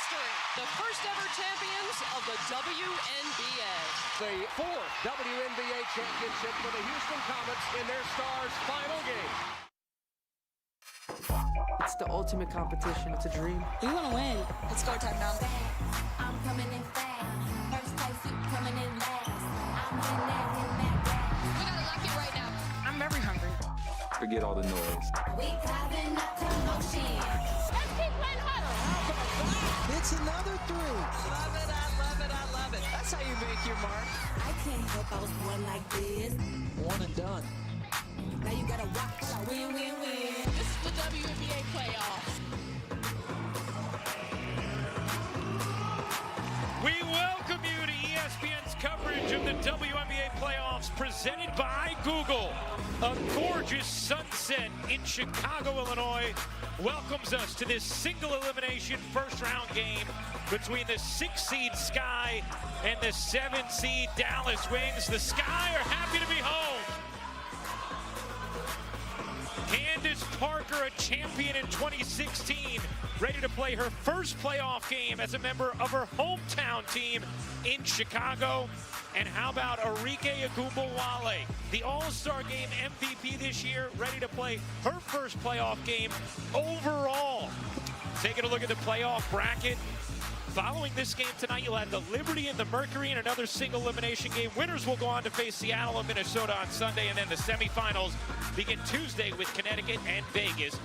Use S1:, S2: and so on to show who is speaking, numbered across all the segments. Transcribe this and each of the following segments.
S1: history, the first ever champions of the WNBA.
S2: The fourth WNBA championship for the Houston Comets in their Stars' final game.
S3: It's the ultimate competition. It's a dream.
S4: We want to win.
S5: It's go time now.
S6: I'm coming in fast. First place, you coming in last. I'm in that.
S5: We gotta lock it right now.
S4: I'm very hungry.
S7: Forget all the noise.
S6: We causing a commotion.
S5: Let's keep playing huddle.
S8: It's another three.
S1: Love it, I love it, I love it. That's how you make your mark.
S6: I can't help I was born like this.
S8: One and done.
S6: Now you gotta watch. Win, win, win.
S5: This is the WNBA playoffs.
S9: We welcome you to ESPN's coverage of the WNBA playoffs presented by Google. A gorgeous sunset in Chicago, Illinois welcomes us to this single elimination first round game between the 6-seed Sky and the 7-seed Dallas Wings. The Sky are happy to be home. Candace Parker, a champion in 2016, ready to play her first playoff game as a member of her hometown team in Chicago. And how about Arike Ogunbowale, the All-Star Game MVP this year, ready to play her first playoff game overall. Taking a look at the playoff bracket. Following this game tonight, you'll have the Liberty and the Mercury in another single elimination game. Winners will go on to face Seattle and Minnesota on Sunday, and then the semifinals begin Tuesday with Connecticut and Vegas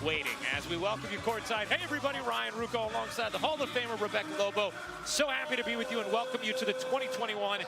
S9: waiting. As we welcome you courtside, hey everybody, Ryan Rucco alongside the Hall of Famer Rebecca Lobo. So happy to be with you and welcome you to the 2021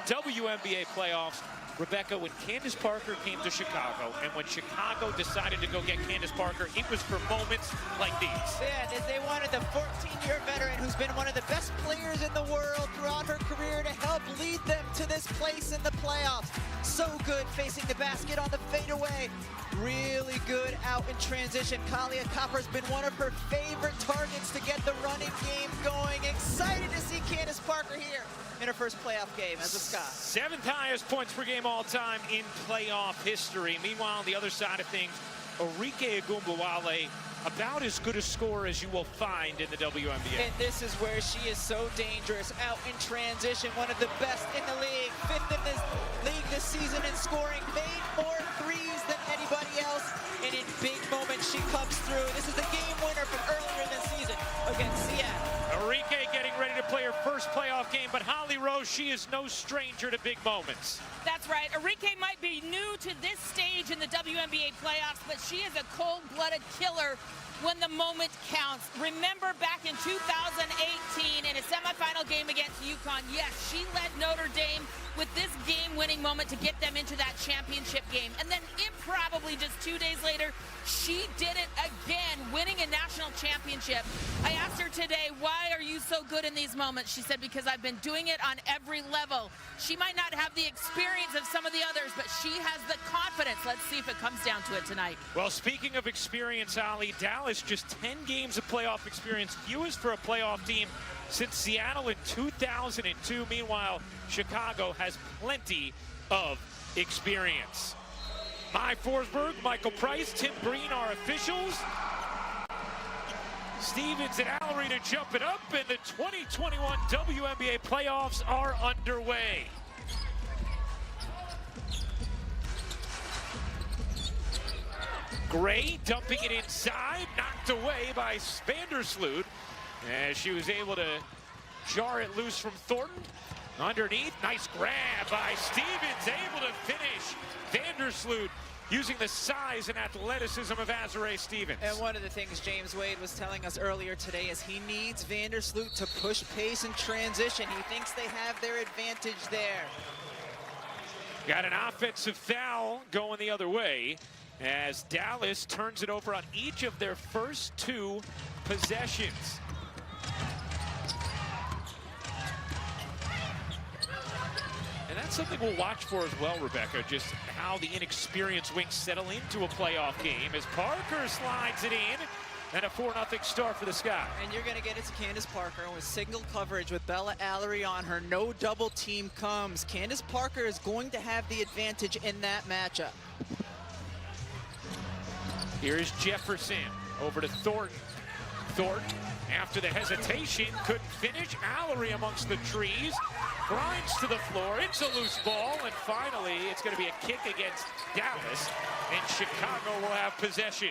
S9: WNBA playoffs. Rebecca, when Candace Parker came to Chicago, and when Chicago decided to go get Candace Parker, it was for moments like these.
S10: Yeah, they wanted the 14-year veteran who's been one of the best players in the world throughout her career to help lead them to this place in the playoffs. So good facing the basket on the fadeaway. Really good out in transition. Kalia Copper's been one of her favorite targets to get the running game going. Excited to see Candace Parker here in her first playoff game as a Sky.
S9: 7th highest points per game all time in playoff history. Meanwhile, on the other side of things, Arike Ogunbowale, about as good a scorer as you will find in the WNBA.
S10: And this is where she is so dangerous. Out in transition, one of the best in the league. 5th in this league this season in scoring. Made more threes than anybody else. And in big moments, she comes through. This is the game winner from earlier this season against Seattle.
S9: Arike getting ready to play her first playoff game, but Holly Rose, she is no stranger to big moments.
S4: That's right. Arike might be new to this stage in the WNBA playoffs, but she is a cold-blooded killer when the moment counts. Remember back in 2018 in a semifinal game against UConn, yes, she led Notre Dame with this game-winning moment to get them into that championship game. And then improbably just 2 days later, she did it again, winning a national championship. I asked her today, why are you so good in these moments? She said, because I've been doing it on every level. She might not have the experience of some of the others, but she has the confidence. Let's see if it comes down to it tonight.
S9: Well, speaking of experience, Holly, Dallas just 10 games of playoff experience, fewest for a playoff team since Seattle in 2002. Meanwhile, Chicago has plenty of experience. Mai Forsberg, Michael Price, Tim Green are officials. Stevens and Allery to jump it up, and the 2021 WNBA playoffs are underway. Gray dumping it inside, knocked away by Vandersloot as she was able to jar it loose from Thornton. Underneath, nice grab by Stevens, able to finish. Vandersloot using the size and athleticism of Azurá Stevens.
S10: And one of the things James Wade was telling us earlier today is he needs Vandersloot to push pace and transition. He thinks they have their advantage there.
S9: Got an offensive foul going the other way as Dallas turns it over on each of their first 2 possessions. And that's something we'll watch for as well, Rebecca, just how the inexperienced Wings settle into a playoff game as Parker slides it in, and a 4-0 start for the Sky.
S10: And you're going to get it to Candace Parker with single coverage with Bella Allery on her. No double team comes. Candace Parker is going to have the advantage in that matchup.
S9: Here is Jefferson over to Thornton. Thornton After the hesitation, couldn't finish. Allery amongst the trees, grinds to the floor. It's a loose ball, and finally, it's going to be a kick against Dallas, and Chicago will have possession.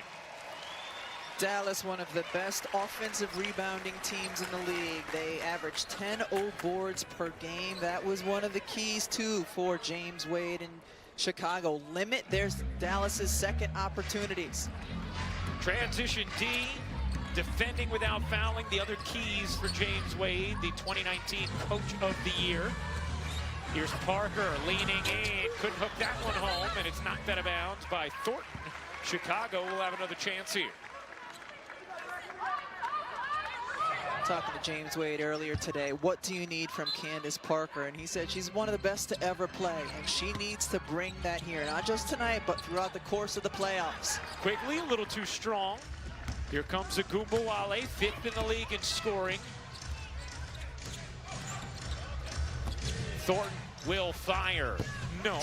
S10: Dallas, one of the best offensive rebounding teams in the league. They averaged 10 boards per game. That was one of the keys, too, for James Wade and Chicago. Limit Dallas's second opportunities.
S9: Transition D, defending without fouling. The other keys for James Wade, the 2019 Coach of the Year. Here's Parker leaning in. Couldn't hook that one home, and it's knocked out of bounds by Thornton. Chicago will have another chance here.
S10: Talking to James Wade earlier today, what do you need from Candace Parker? And he said she's one of the best to ever play, and she needs to bring that here, not just tonight, but throughout the course of the playoffs.
S9: Quickly, a little too strong. Here comes Agumbawale, 5th in the league in scoring. Thornton will fire. No.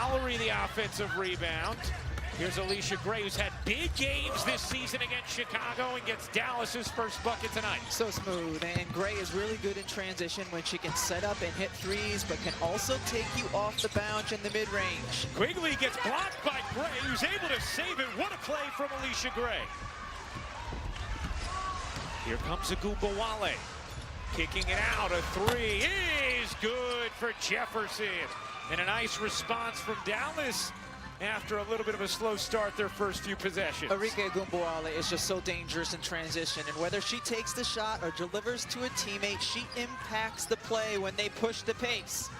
S9: Allery the offensive rebound. Here's Alicia Gray, who's had big games this season against Chicago and gets Dallas's first bucket tonight.
S10: So smooth, and Gray is really good in transition when she can set up and hit threes, but can also take you off the bounce in the mid-range.
S9: Quigley gets blocked by Gray, who's able to save it. What a play from Alicia Gray. Here comes Agumbawale, kicking it out. A three is good for Jefferson. And a nice response from Dallas after a little bit of a slow start their first few possessions.
S10: Arike Agumbawale is just so dangerous in transition, and whether she takes the shot or delivers to a teammate, she impacts the play when they push the pace.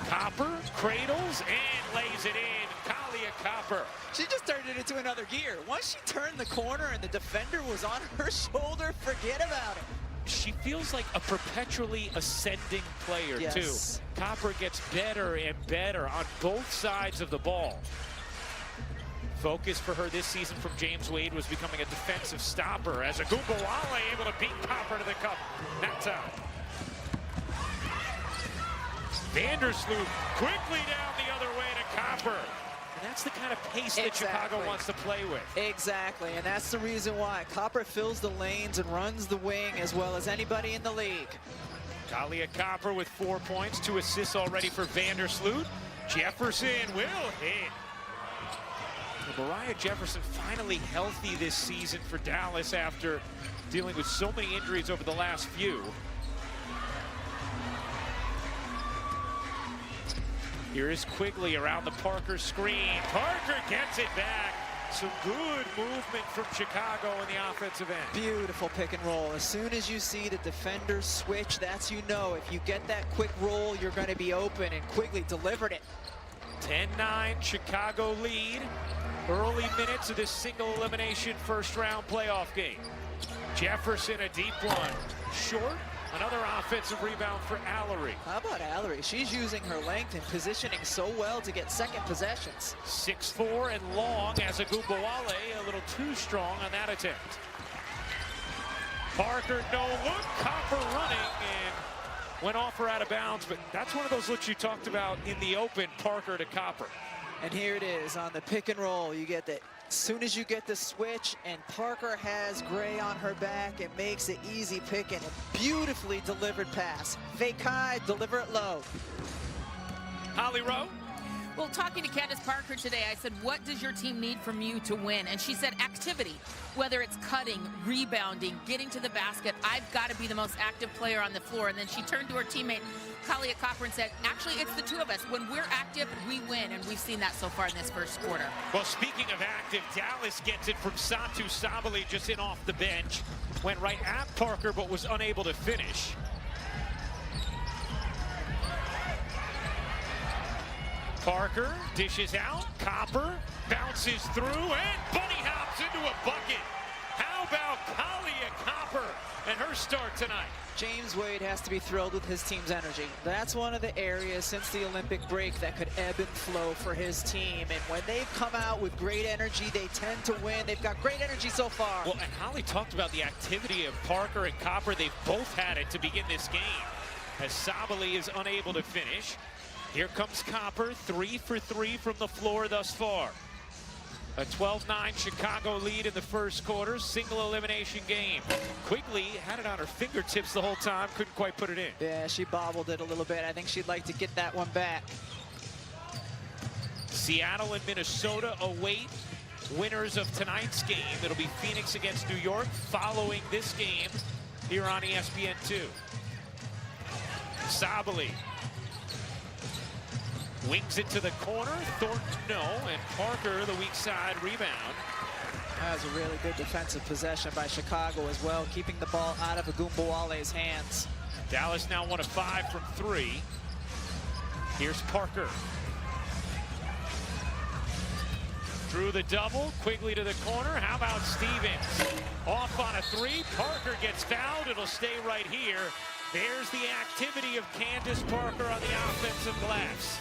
S9: Copper cradles and lays it in. Kalia Copper.
S10: She just turned it into another gear. Once she turned the corner and the defender was on her shoulder, forget about it.
S9: She feels like a perpetually ascending player,
S10: yes,
S9: too. Copper gets better and better on both sides of the ball. Focus for her this season from James Wade was becoming a defensive stopper, as Agumbawale able to beat Copper to the cup that time. Vandersloot quickly down the other way to Copper. And that's the kind of pace that Chicago wants to play with.
S10: Exactly, and that's the reason why. Copper fills the lanes and runs the wing as well as anybody in the league.
S9: Kalia Copper with 4 points, 2 assists already for Vandersloot. Jefferson will hit. Well, Mariah Jefferson finally healthy this season for Dallas after dealing with so many injuries over the last few. Here is Quigley around the Parker screen. Parker gets it back. Some good movement from Chicago in the offensive end.
S10: Beautiful pick and roll. As soon as you see the defenders switch, that's you know. If you get that quick roll, you're going to be open, and Quigley delivered it.
S9: 10-9 Chicago lead. Early minutes of this single elimination first round playoff game. Jefferson a deep one. Short. Another offensive rebound for Allery.
S10: How about Allery? She's using her length and positioning so well to get second possessions.
S9: 6'4" and long as Agumbawale, a little too strong on that attempt. Parker, no look. Copper running and went off or out of bounds, but that's one of those looks you talked about in the open, Parker to Copper.
S10: And here it is on the pick and roll. You get that. As soon as you get the switch and Parker has Gray on her back, it makes it easy picking. A beautifully delivered pass. Fake high, deliver it low.
S9: Holly Rowe.
S4: Well, talking to Candace Parker today, I said, what does your team need from you to win? And she said activity, whether it's cutting, rebounding, getting to the basket. I've got to be the most active player on the floor. And then she turned to her teammate, Kalia Copper, and said, actually, it's the two of us. When we're active, we win. And we've seen that so far in this first quarter.
S9: Well, speaking of active, Dallas gets it from Satu Sabali just in off the bench. Went right at Parker, but was unable to finish. Parker dishes out. Copper bounces through and bunny hops into a bucket. How about Kalia Copper and her start tonight?
S10: James Wade has to be thrilled with his team's energy. That's one of the areas since the Olympic break that could ebb and flow for his team. And when they've come out with great energy, they tend to win. They've got great energy so far.
S9: Well, and Holly talked about the activity of Parker and Copper. They've both had it to begin this game, as Sabali is unable to finish. Here comes Copper, 3 for 3 from the floor thus far. A 12-9 Chicago lead in the first quarter, single elimination game. Quigley had it on her fingertips the whole time, couldn't quite put it in.
S10: Yeah, she bobbled it a little bit. I think she'd like to get that one back.
S9: Seattle and Minnesota await winners of tonight's game. It'll be Phoenix against New York following this game here on ESPN2. Sabally wings it to the corner. Thornton, no, and Parker, the weak side rebound.
S10: That was a really good defensive possession by Chicago as well, keeping the ball out of Agumbawale's hands.
S9: Dallas now 1 of 5 from 3. Here's Parker. Through the double, Quigley to the corner. How about Stevens? Off on a 3. Parker gets fouled. It'll stay right here. There's the activity of Candace Parker on the offensive glass.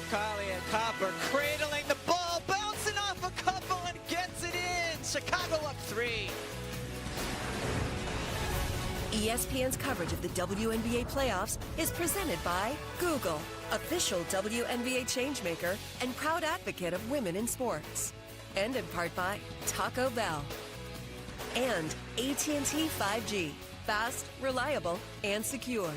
S10: Kalia Copper cradling the ball, bouncing off a couple and gets it in. Chicago up 3.
S11: ESPN's coverage of the WNBA playoffs is presented by Google, official WNBA changemaker and proud advocate of women in sports. And in part by Taco Bell. And AT&T 5G, fast, reliable, and secure.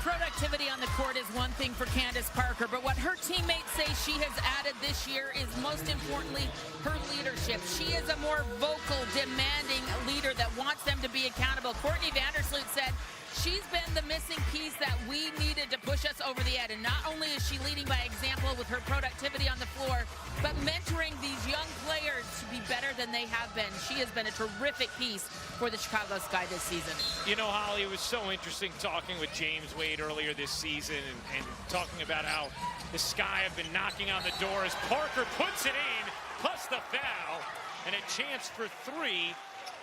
S4: Productivity on the court is one thing for Candace Parker, but what her teammates say she has added this year is most importantly her leadership. She is a more vocal, demanding leader that wants them to be accountable. Courtney Vandersloot said she's been the missing piece that we needed to push us over the edge. And not only is she leading by example with her productivity on the floor, but mentoring these young players to be better than they have been. She has been a terrific piece for the Chicago Sky this season.
S9: You know, Holly, it was so interesting talking with James Wade earlier this season and talking about how the Sky have been knocking on the door as Parker puts it in, plus the foul, and a chance for 3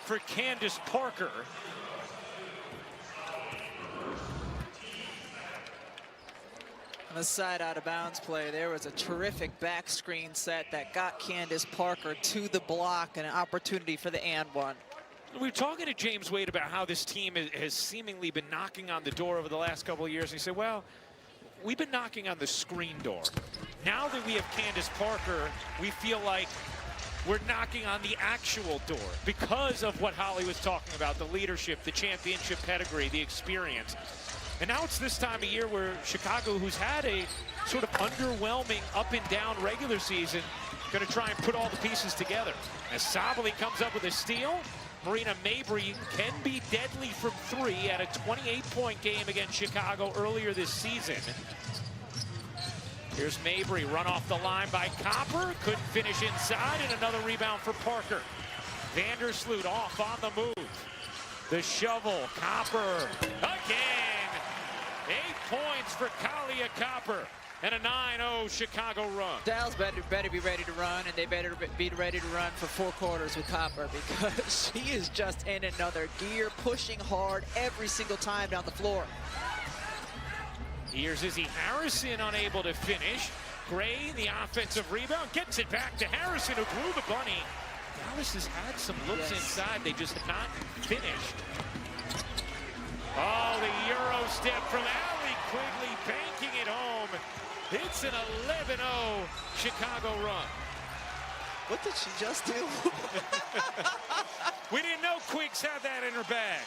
S9: for Candace Parker.
S10: On the side out of bounds play, there was a terrific back screen set that got Candace Parker to the block and an opportunity for the and one.
S9: We were talking to James Wade about how this team has seemingly been knocking on the door over the last couple of years. He said, well, we've been knocking on the screen door. Now that we have Candace Parker, we feel like we're knocking on the actual door because of what Holly was talking about, the leadership, the championship pedigree, the experience. And now it's this time of year where Chicago, who's had a sort of underwhelming up and down regular season, going to try and put all the pieces together. As Sabally comes up with a steal, Marina Mabry can be deadly from 3 at a 28-point game against Chicago earlier this season. Here's Mabry, run off the line by Copper, couldn't finish inside, and another rebound for Parker. Vandersloot off on the move. The shovel, Copper again. 8 points for Kalia Copper and a 9-0 Chicago run.
S10: Dallas better be ready to run, and they better be ready to run for 4 quarters with Copper because she is just in another gear, pushing hard every single time down the floor.
S9: Here's Izzy Harrison unable to finish. Gray, the offensive rebound, gets it back to Harrison, who blew the bunny. Dallas has had some looks inside. They just have not finished. Oh, the Euro step from Allie Quigley, banking it home. It's an 11-0 Chicago run.
S10: What did she just do?
S9: We didn't know Quiggs had that in her bag.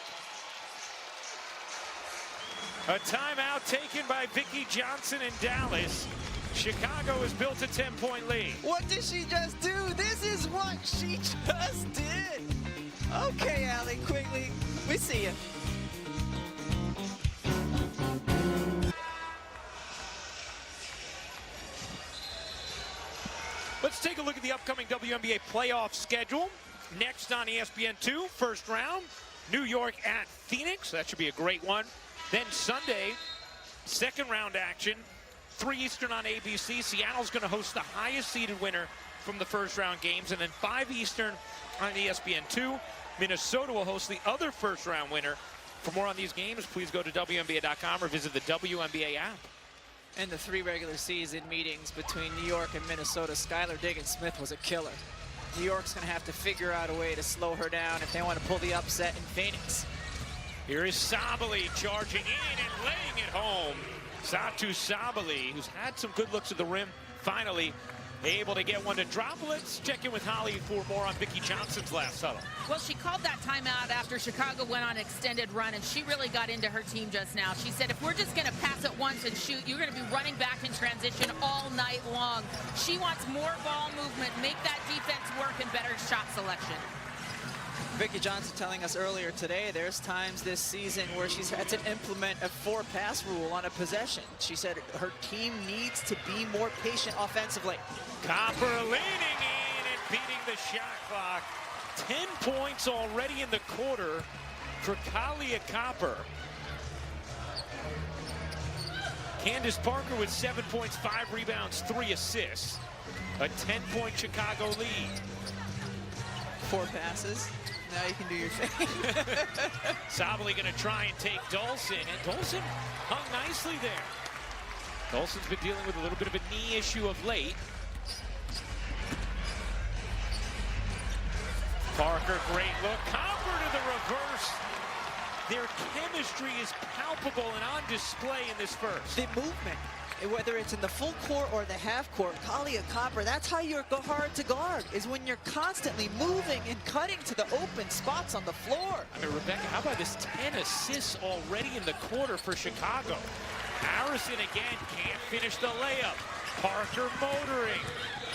S9: A timeout taken by Vicki Johnson in Dallas. Chicago has built a 10-point lead.
S10: What did she just do? This is what she just did. Okay, Allie Quigley, we see you.
S9: Let's take a look at the upcoming WNBA playoff schedule. Next on ESPN2, first round, New York at Phoenix. That should be a great one. Then Sunday, second round action, 3 Eastern on ABC. Seattle's going to host the highest seeded winner from the first round games. And then 5 Eastern on ESPN2. Minnesota will host the other first round winner. For more on these games, please go to WNBA.com or visit the WNBA app.
S10: And the 3 regular season meetings between New York and Minnesota, Skylar Diggins-Smith was a killer. New York's going to have to figure out a way to slow her down if they want to pull the upset in Phoenix.
S9: Here is Sabally charging in and laying it home. Satu Sabally, who's had some good looks at the rim, finally able to get one to drop. Let's check in with Holly for more on Vicki Johnson's last huddle.
S4: Well, she called that timeout after Chicago went on an extended run, and she really got into her team just now. She said, if we're just going to pass it once and shoot, you're going to be running back in transition all night long. She wants more ball movement, make that defense work, and better shot selection.
S10: Vicki Johnson telling us earlier today there's times this season where she's had to implement a 4-pass rule on a possession. She said her team needs to be more patient offensively.
S9: Copper leaning in and beating the shot clock. 10 points already in the quarter for Kalia Copper. Candace Parker with 7 points, 5 rebounds, 3 assists. A 10-point Chicago lead.
S10: 4 passes. Now you can do your thing.
S9: Sabali going to try and take Dolson, and Dolson hung nicely there. Dolson's been dealing with a little bit of a knee issue of late. Parker, great look. Copper to the reverse. Their chemistry is palpable and on display in this first.
S10: The movement, whether it's in the full court or the half court, Kalia Copper, that's how you're hard to guard, is when you're constantly moving and cutting to the open spots on the floor.
S9: I mean, Rebecca, how about this 10 assists already in the quarter for Chicago? Harrison again can't finish the layup. Parker motoring.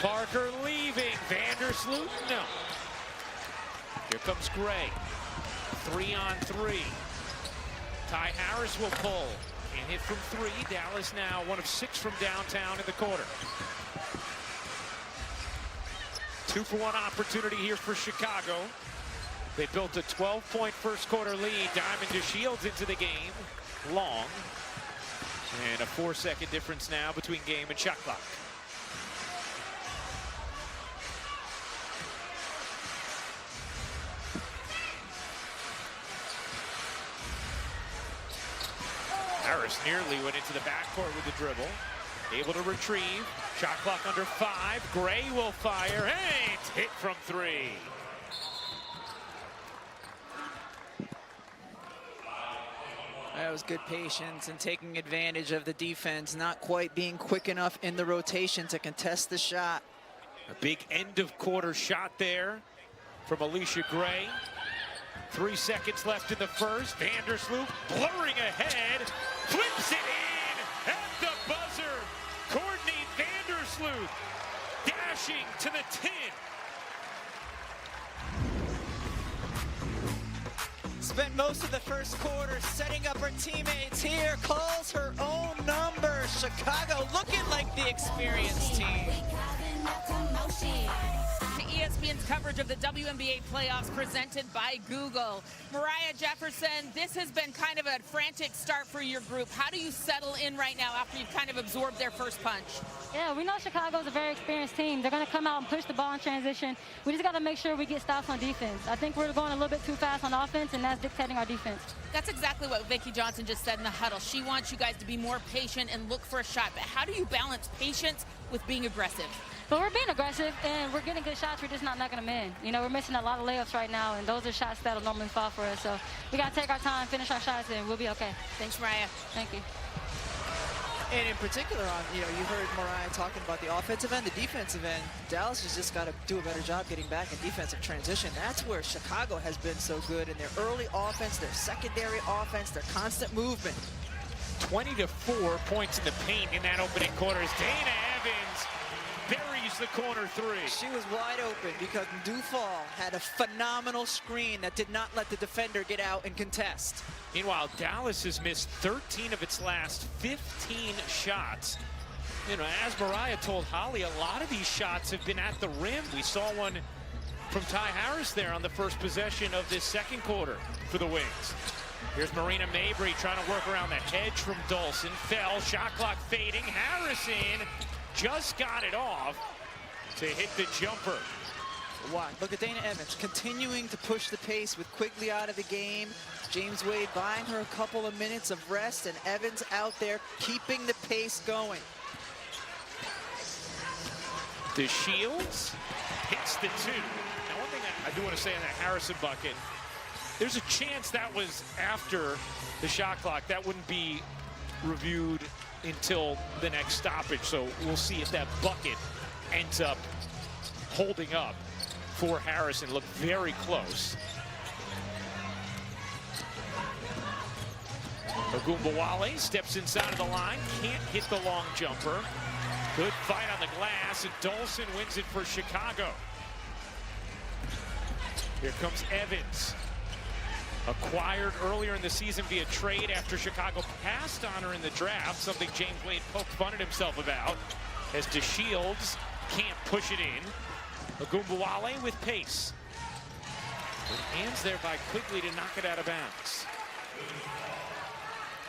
S9: Parker leaving. Vandersloot, no. Here comes Gray. 3-on-3. Ty Harris will pull. Can't hit from 3. Dallas now 1 of 6 from downtown in the quarter. 2-for-1 opportunity here for Chicago. They built a 12-point first quarter lead. Diamond DeShields into the game. Long. And a 4-second difference now between game and shot clock. Harris nearly went into the backcourt with the dribble. Able to retrieve. Shot clock under 5. Gray will fire. And it's hit from 3.
S10: That was good patience and taking advantage of the defense, not quite being quick enough in the rotation to contest the shot.
S9: A big end of quarter shot there from Alicia Gray. 3 seconds left in the first. Vandersloot blurring ahead. Flips it in at the buzzer. Courtney Vandersloot dashing to the 10.
S10: Spent most of the first quarter setting up her teammates here. Calls her own number. Chicago looking like the experienced team.
S4: ESPN's coverage of the WNBA playoffs presented by Google. Mariah Jefferson, this has been kind of a frantic start for your group. How do you settle in right now after you've kind of absorbed their first punch?
S12: Yeah, we know Chicago's a very experienced team. They're going to come out and push the ball in transition. We just got to make sure we get stops on defense. I think we're going a little bit too fast on offense, and that's dictating our defense.
S4: That's exactly what Vicki Johnson just said in the huddle. She wants you guys to be more patient and look for a shot. But how do you balance patience with being aggressive?
S12: But we're being aggressive, and we're getting good shots. We're just not knocking them in. You know, we're missing a lot of layups right now, and those are shots that'll normally fall for us. So we got to take our time, finish our shots, and we'll be okay.
S4: Thanks, Mariah.
S12: Thank you.
S10: And in particular, you heard Mariah talking about the offensive end, the defensive end. Dallas has just got to do a better job getting back in defensive transition. That's where Chicago has been so good in their early offense, their secondary offense, their constant movement.
S9: 20-4 points in the paint in that opening quarter as Dana Evans buries the corner 3.
S10: She was wide open because Dufall had a phenomenal screen that did not let the defender get out and contest.
S9: Meanwhile, Dallas has missed 13 of its last 15 shots. You know, as Mariah told Holly, a lot of these shots have been at the rim. We saw one from Ty Harris there on the first possession of this second quarter for the Wings. Here's Marina Mabry trying to work around the hedge from Dolson. Fell, shot clock fading. Harrison just got it off to hit the jumper.
S10: Wow, look at Dana Evans continuing to push the pace with Quigley out of the game. James Wade buying her a couple of minutes of rest, and Evans out there keeping the pace going.
S9: DeShields hits the 2. Now, one thing I do want to say on that Harrison bucket, there's a chance that was after the shot clock. That wouldn't be reviewed until the next stoppage. So we'll see if that bucket ends up holding up for Harrison. Looked very close. Ogunbowale steps inside of the line, can't hit the long jumper. Good fight on the glass, and Dolson wins it for Chicago. Here comes Evans. Acquired earlier in the season via trade after Chicago passed on her in the draft, something James Wade poked fun at himself about, as DeShields can't push it in. Ogunbowale with pace. Good hands there by Quigley to knock it out of bounds.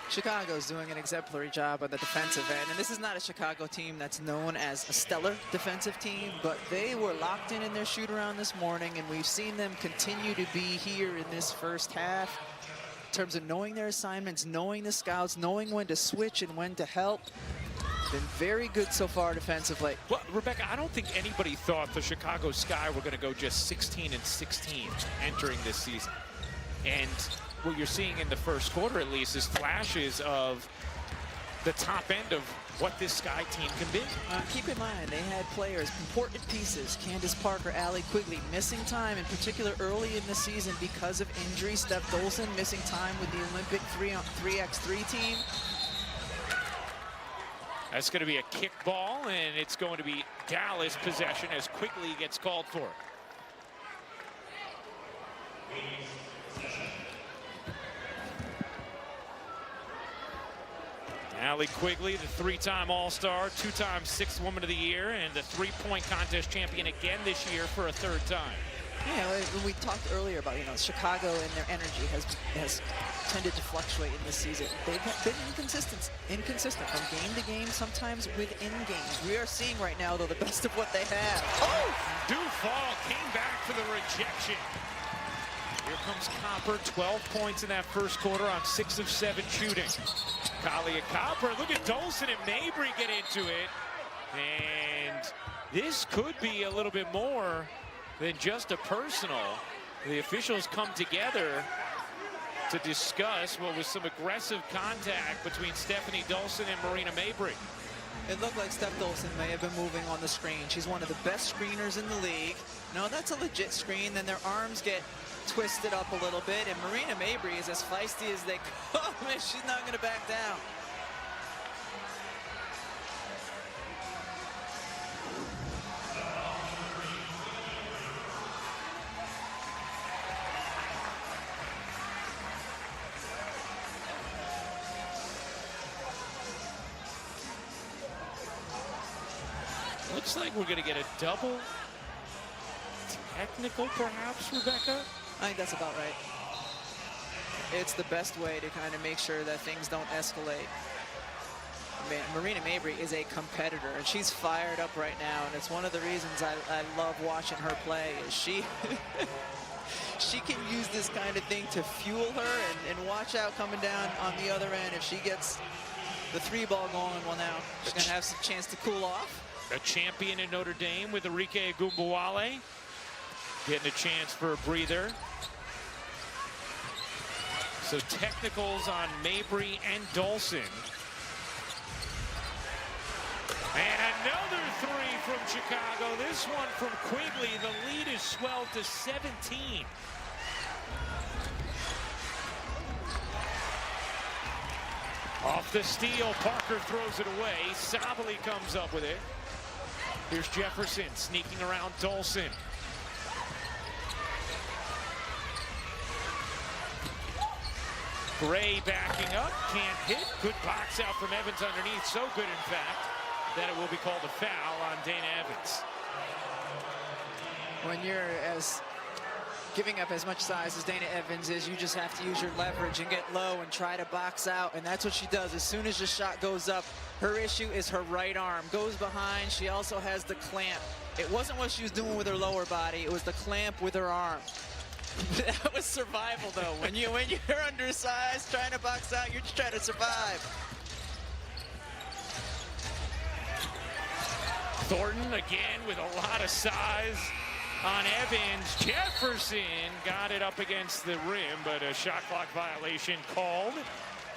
S3: Chicago's doing an exemplary job on the defensive end, and this is not a Chicago team that's known as a stellar defensive team, but they were locked in their shoot-around this morning, and we've seen them continue to be here in this first half in terms of knowing their assignments, knowing the scouts, knowing when to switch and when to help. Been very good so far defensively.
S9: Well, Rebecca, I don't think anybody thought the Chicago Sky were going to go just 16-16 entering this season. And what you're seeing in the first quarter, at least, is flashes of the top end of what this Sky team can be.
S3: Keep in mind, they had players, important pieces, Candace Parker, Allie Quigley, missing time, in particular early in the season because of injury. Steph Dolson missing time with the Olympic 3x3 team.
S9: That's going to be a kick ball, and it's going to be Dallas possession as Quigley gets called for. Allie Quigley, the three-time All-Star, two-time Sixth Woman of the Year, and the three-point contest champion again this year for a third time.
S3: Yeah, we talked earlier about, Chicago and their energy has tended to fluctuate in this season. They've been inconsistent from game to game, sometimes within games. We are seeing right now, though, the best of what they have.
S9: Oh! Dufall came back for the rejection. Here comes Copper, 12 points in that first quarter on 6 of 7 shooting. Kalia Copper, look at Dolson and Mabry get into it. And this could be a little bit more than just a personal. The officials come together to discuss what was some aggressive contact between Stephanie Dolson and Marina Mabry.
S3: It looked like Steph Dolson may have been moving on the screen. She's one of the best screeners in the league. No, that's a legit screen. Then their arms get twisted up a little bit, and Marina Mabry is as feisty as they come, and she's not going to back down.
S9: Looks like we're going to get a double technical, perhaps, Rebecca?
S3: I think that's about right. It's the best way to kind of make sure that things don't escalate. Marina Mabry is a competitor, and she's fired up right now, and it's one of the reasons I love watching her play. Is she she can use this kind of thing to fuel her, and watch out coming down on the other end. If she gets the three ball going, well, now she's going to have some chance to cool off.
S9: A champion in Notre Dame with Enrique Ogunbowale. Getting a chance for a breather. So technicals on Mabry and Dolson. And another three from Chicago. This one from Quigley. The lead is swelled to 17. Off the steal, Parker throws it away. Sabally comes up with it. Here's Jefferson sneaking around Dolson. Gray backing up, can't hit. Good box out from Evans underneath. So good, in fact, that it will be called a foul on Dana Evans.
S3: When you're giving up as much size as Dana Evans is, you just have to use your leverage and get low and try to box out, and that's what she does. As soon as the shot goes up, her issue is her right arm. Goes behind, she also has the clamp. It wasn't what she was doing with her lower body, it was the clamp with her arm. That was survival, though. When you're undersized, trying to box out, you're just trying to survive.
S9: Thornton again with a lot of size on Evans. Jefferson got it up against the rim, but a shot clock violation called.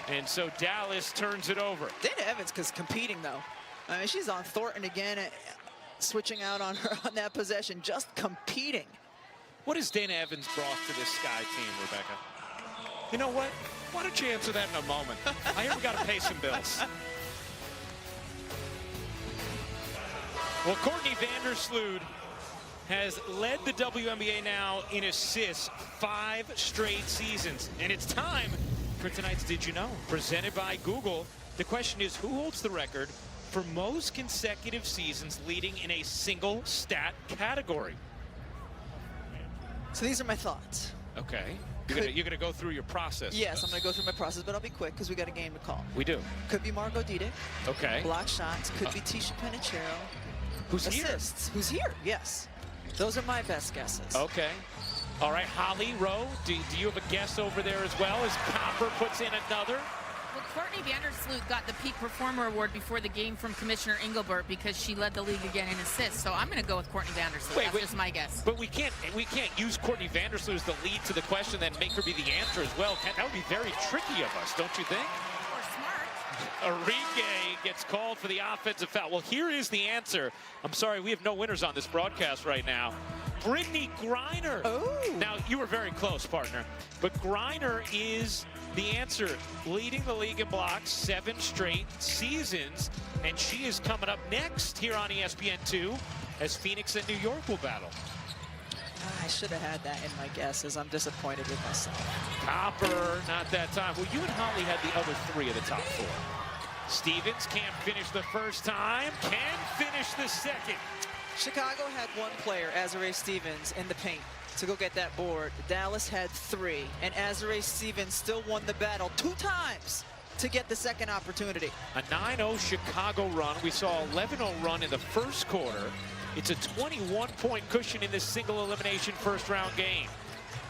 S9: And so Dallas turns it over.
S3: Dana Evans is competing, though. I mean, she's on Thornton again, switching out on her on that possession, just competing.
S9: What has Dana Evans brought to this Sky team, Rebecca? You know what? Why don't you answer that in a moment? I hear we got to pay some bills. Well, Courtney Vandersloot has led the WNBA now in assists 5 straight seasons. And it's time for tonight's Did You Know? Presented by Google. The question is, who holds the record for most consecutive seasons leading in a single stat category?
S3: So these are my thoughts.
S9: Okay. You're gonna go through your process.
S3: Yes, I'm gonna go through my process, but I'll be quick because we got a game to call.
S9: We do.
S3: Could be Margot Diedick.
S9: Okay.
S3: Block shots. Could be Tisha Penichero.
S9: Who's
S3: Assists. Who's here? Yes. Those are my best guesses.
S9: Okay. All right, Holly Rowe, do you have a guess over there as well as Copper puts in another?
S4: Well, Courtney Vandersloot got the Peak Performer Award before the game from Commissioner Engelbert because she led the league again in assists. So I'm going to go with Courtney Vandersloot. That's just my guess.
S9: But we can't use Courtney Vandersloot as the lead to the question, then make her be the answer as well. That would be very tricky of us, don't you think?
S4: Or smart.
S9: Enrique gets called for the offensive foul. Well, here is the answer. I'm sorry, we have no winners on this broadcast right now. Brittany Griner.
S3: Oh.
S9: Now, you were very close, partner. But Griner is the answer, leading the league in blocks 7 straight seasons. And she is coming up next here on ESPN2 as Phoenix and New York will battle.
S3: I should have had that in my guesses. I'm disappointed with myself.
S9: Copper, not that time. Well, you and Holly had the other 3 of the top 4. Stevens can't finish the first time, can finish the second.
S3: Chicago had 1 player, Azurá Stevens, in the paint to go get that board. Dallas had 3, and Azurá Stevens still won the battle 2 times to get the second opportunity.
S9: A 9-0 Chicago run. We saw a 11-0 run in the first quarter. It's a 21-point cushion in this single elimination first-round game.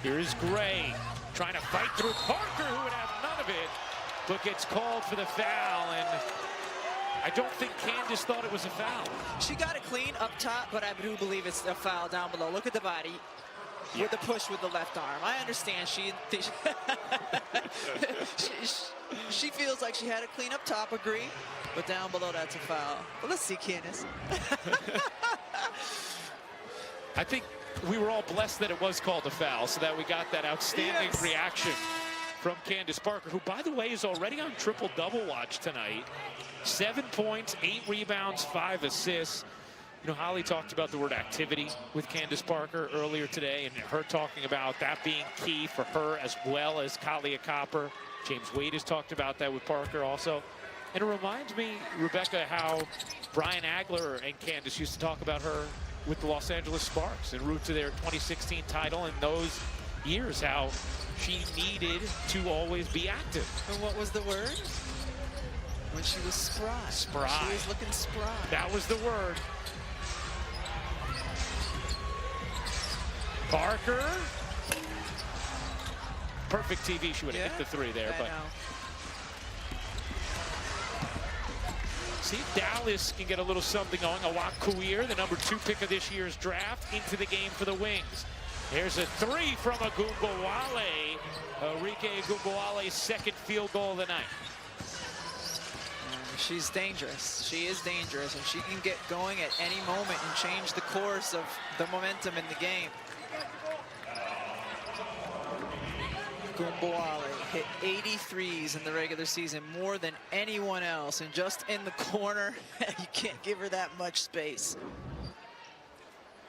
S9: Here's Gray trying to fight through Parker, who would have none of it, but gets called for the foul, and I don't think Candace thought it was a foul.
S3: She got it clean up top, but I do believe it's a foul down below. Look at the body with the push with the left arm. I understand she feels like she had it clean up top, agree, but down below that's a foul. But let's see, Candace.
S9: I think we were all blessed that it was called a foul, so that we got that outstanding reaction from Candace Parker, who, by the way, is already on triple-double watch tonight. 7 points, 8 rebounds, 5 assists. You know, Holly talked about the word activity with Candace Parker earlier today, and her talking about that being key for her as well as Kalia Copper. James Wade has talked about that with Parker also. And it reminds me, Rebecca, how Brian Agler and Candace used to talk about her with the Los Angeles Sparks en route to their 2016 title, and those years, how she needed to always be active.
S3: And what was the word? When she was spry.
S9: Spry.
S3: She was looking spry.
S9: That was the word. Parker. Perfect TV. She would have hit the 3 there, but see if Dallas can get a little something going. Awak Kuir, the number 2 pick of this year's draft, into the game for the Wings. There's a 3 from Agumbawale. Enrique Agumbawale's second field goal of the night.
S3: She's dangerous. She is dangerous, and she can get going at any moment and change the course of the momentum in the game. Agumbawale hit 83s in the regular season, more than anyone else, and just in the corner, you can't give her that much space.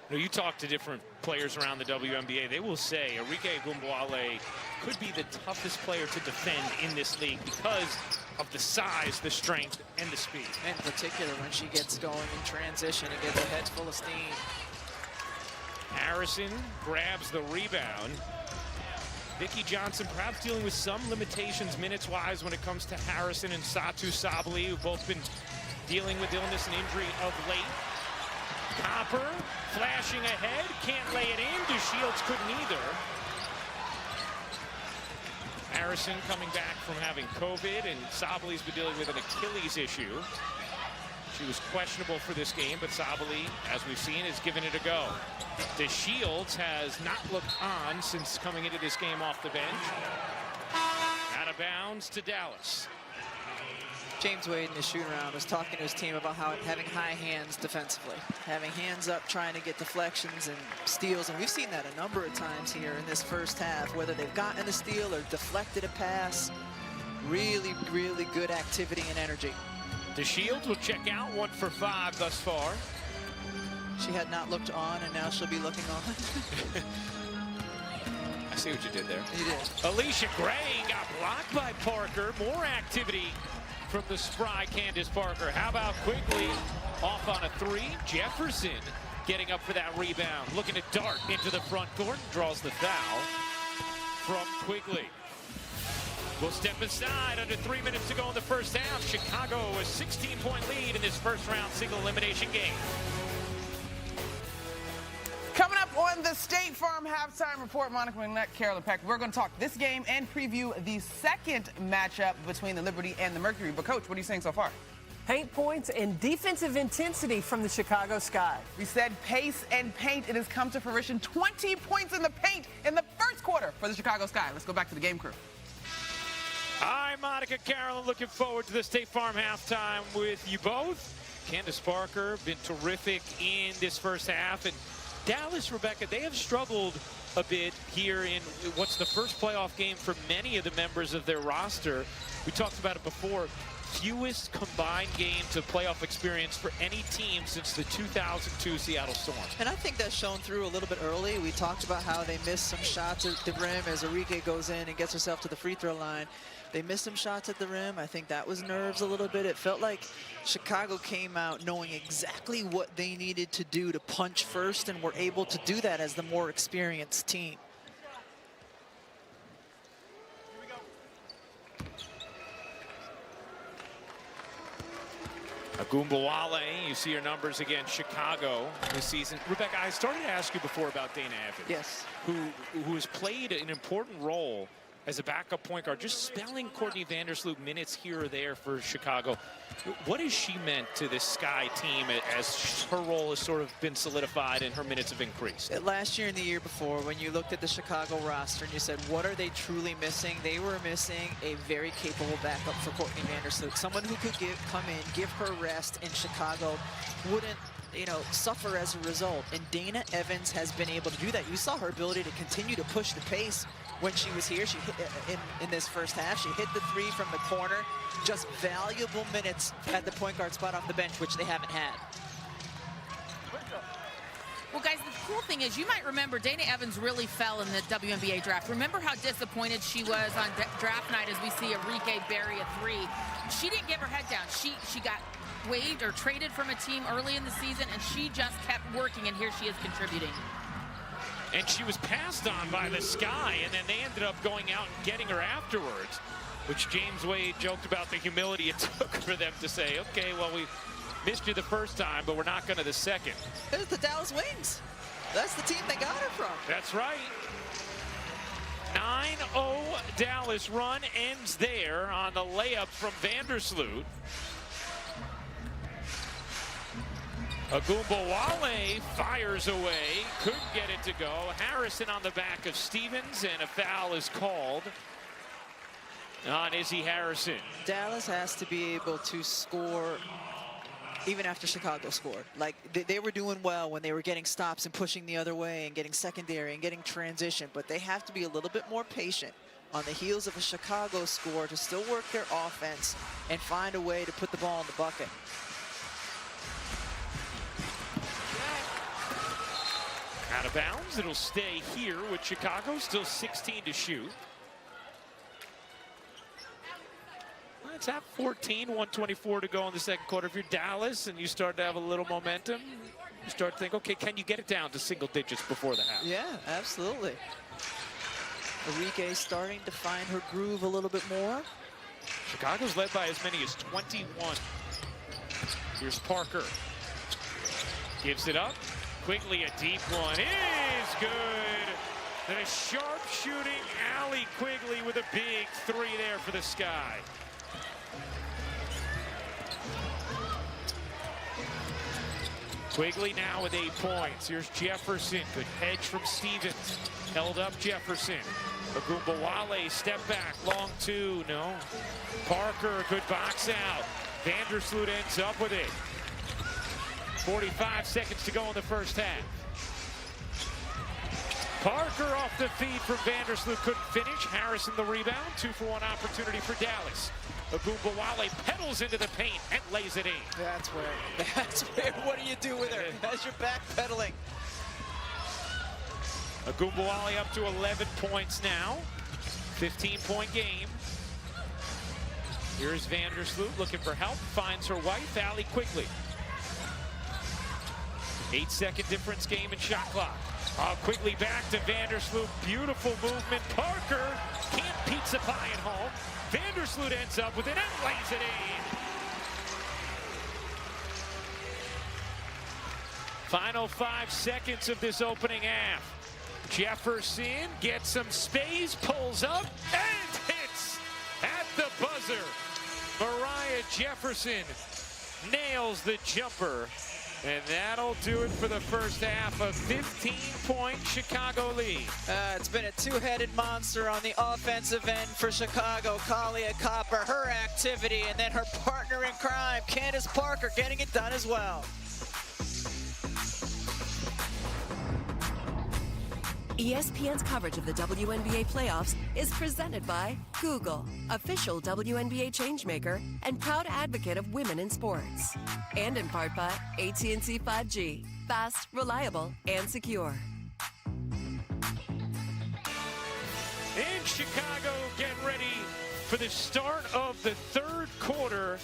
S9: You know, you talk to different players around the WNBA, they will say Enrique Agumbawale could be the toughest player to defend in this league because of the size, the strength, and the speed.
S3: In particular, when she gets going in transition and gets her head full of steam.
S9: Harrison grabs the rebound. Vicki Johnson perhaps dealing with some limitations minutes-wise when it comes to Harrison and Satu Sabali, who've both been dealing with illness and injury of late. Copper flashing ahead, can't lay it in. DeShields couldn't either. Harrison coming back from having COVID, and Sabali's been dealing with an Achilles issue. She was questionable for this game, but Sabali, as we've seen, has given it a go. DeShields has not looked on since coming into this game off the bench. That Out of bounds to Dallas.
S3: James Wade in the shoot-around was talking to his team about how having high hands defensively, having hands up trying to get deflections and steals, and we've seen that a number of times here in this first half, whether they've gotten the steal or deflected a pass. Really, really good activity and energy.
S9: DeShields will check out, 1 for 5 thus far.
S3: She had not looked on, and now she'll be looking on.
S9: I see what you did there.
S3: You did.
S9: Alicia Gray got blocked by Parker. More activity from the spry Candace Parker. How about Quigley off on a 3? Jefferson getting up for that rebound. Looking to dart into the front court. Draws the foul from Quigley. We'll step aside. Under 3 minutes to go in the first half. Chicago a 16-point lead in this first round single elimination game.
S13: Coming up on the State Farm Halftime Report, Monica McNutt, Carolyn Peck, we're going to talk this game and preview the second matchup between the Liberty and the Mercury. But, Coach, what are you saying so far?
S14: Paint points and defensive intensity from the Chicago Sky.
S13: We said pace and paint. It has come to fruition. 20 points in the paint in the first quarter for the Chicago Sky. Let's go back to the game crew.
S9: Hi, Monica, Carolyn. Looking forward to the State Farm Halftime with you both. Candace Parker been terrific in this first half. And Dallas, Rebecca, they have struggled a bit here in what's the first playoff game for many of the members of their roster. We talked about it before. Fewest combined games of playoff experience for any team since the 2002 Seattle Storm.
S3: And I think that's shown through a little bit early. We talked about how they missed some shots at the rim as Enrique goes in and gets herself to the free throw line. They missed some shots at the rim. I think that was nerves a little bit. It felt like Chicago came out knowing exactly what they needed to do to punch first, and were able to do that as the more experienced team.
S9: Agumbawale, you see her numbers against Chicago this season. Rebecca, I started to ask you before about Dana Evans.
S3: Yes.
S9: Who has played an important role as a backup point guard, just spelling Courtney Vandersloot minutes here or there for Chicago. What has she meant to this Sky team as her role has sort of been solidified and her minutes have increased?
S3: Last year and the year before, when you looked at the Chicago roster and you said, what are they truly missing? They were missing a very capable backup for Courtney Vandersloot. Someone who could come in, give her rest, and Chicago wouldn't, suffer as a result. And Dana Evans has been able to do that. You saw her ability to continue to push the pace when she was here. She hit in this first half. She hit the 3 from the corner. Just valuable minutes at the point guard spot off the bench, which they haven't had.
S4: Well, guys, the cool thing is you might remember Dana Evans really fell in the WNBA draft. Remember how disappointed she was on draft night as we see Enrique bury a 3. She didn't get her head down. She got waived or traded from a team early in the season, and she just kept working, and here she is contributing.
S9: And she was passed on by the Sky, and then they ended up going out and getting her afterwards, which James Wade joked about the humility it took for them to say, okay, well, we missed you the first time, but we're not going to the second.
S3: There's the Dallas Wings. That's the team they got her from.
S9: That's right. 9-0 Dallas run ends there on the layup from Vandersloot. Agumbawale fires away, couldn't get it to go. Harrison on the back of Stevens, and a foul is called on Izzy Harrison.
S3: Dallas has to be able to score even after Chicago scored. Like, they were doing well when they were getting stops and pushing the other way and getting secondary and getting transition, but they have to be a little bit more patient on the heels of a Chicago score to still work their offense and find a way to put the ball in the bucket.
S9: Out of bounds, it'll stay here with Chicago, still 16 to shoot. It's at 14, 124 to go in the second quarter. If you're Dallas and you start to have a little momentum, you start to think, okay, can you get it down to single digits before the half?
S3: Yeah, absolutely. Enrique starting to find her groove a little bit more.
S9: Chicago's led by as many as 21. Here's Parker. Gives it up. Quickly a deep one is good. The sharp-shooting Allie Quigley with a big 3 there for the Sky. Quigley now with 8 points. Here's Jefferson. Good hedge from Stevens. Held up Jefferson. Agumbawale, step back. Long 2. No. Parker, good box out. Vandersloot ends up with it. 45 seconds to go in the first half. Parker off the feed from Vandersloot, couldn't finish. Harrison the rebound. 2-for-1 opportunity for Dallas. Agumbawale pedals into the paint and lays it in.
S10: That's where, what do you do with her as you're backpedaling?
S9: Agumbawale up to 11 points now. 15-point game. Here's Vandersloot looking for help. Finds her wife, Allie Quigley. 8-second difference game in shot clock. Quigley back to Vandersloot. Beautiful movement. Parker can't pizza pie at home. Vandersloot ends up with it and lays it in. Final 5 seconds of this opening half. Jefferson gets some space, pulls up, and hits at the buzzer. Mariah Jefferson nails the jumper. And that'll do it for the first half. A 15-point Chicago lead.
S10: It's been a two-headed monster on the offensive end for Chicago. Kalia Copper, her activity, and then her partner in crime, Candace Parker, getting it done as well.
S11: ESPN's coverage of the WNBA playoffs is presented by Google, official WNBA changemaker and proud advocate of women in sports. And in part by AT&T 5G, fast, reliable, and secure.
S9: In Chicago, getting ready for the start of the third quarter.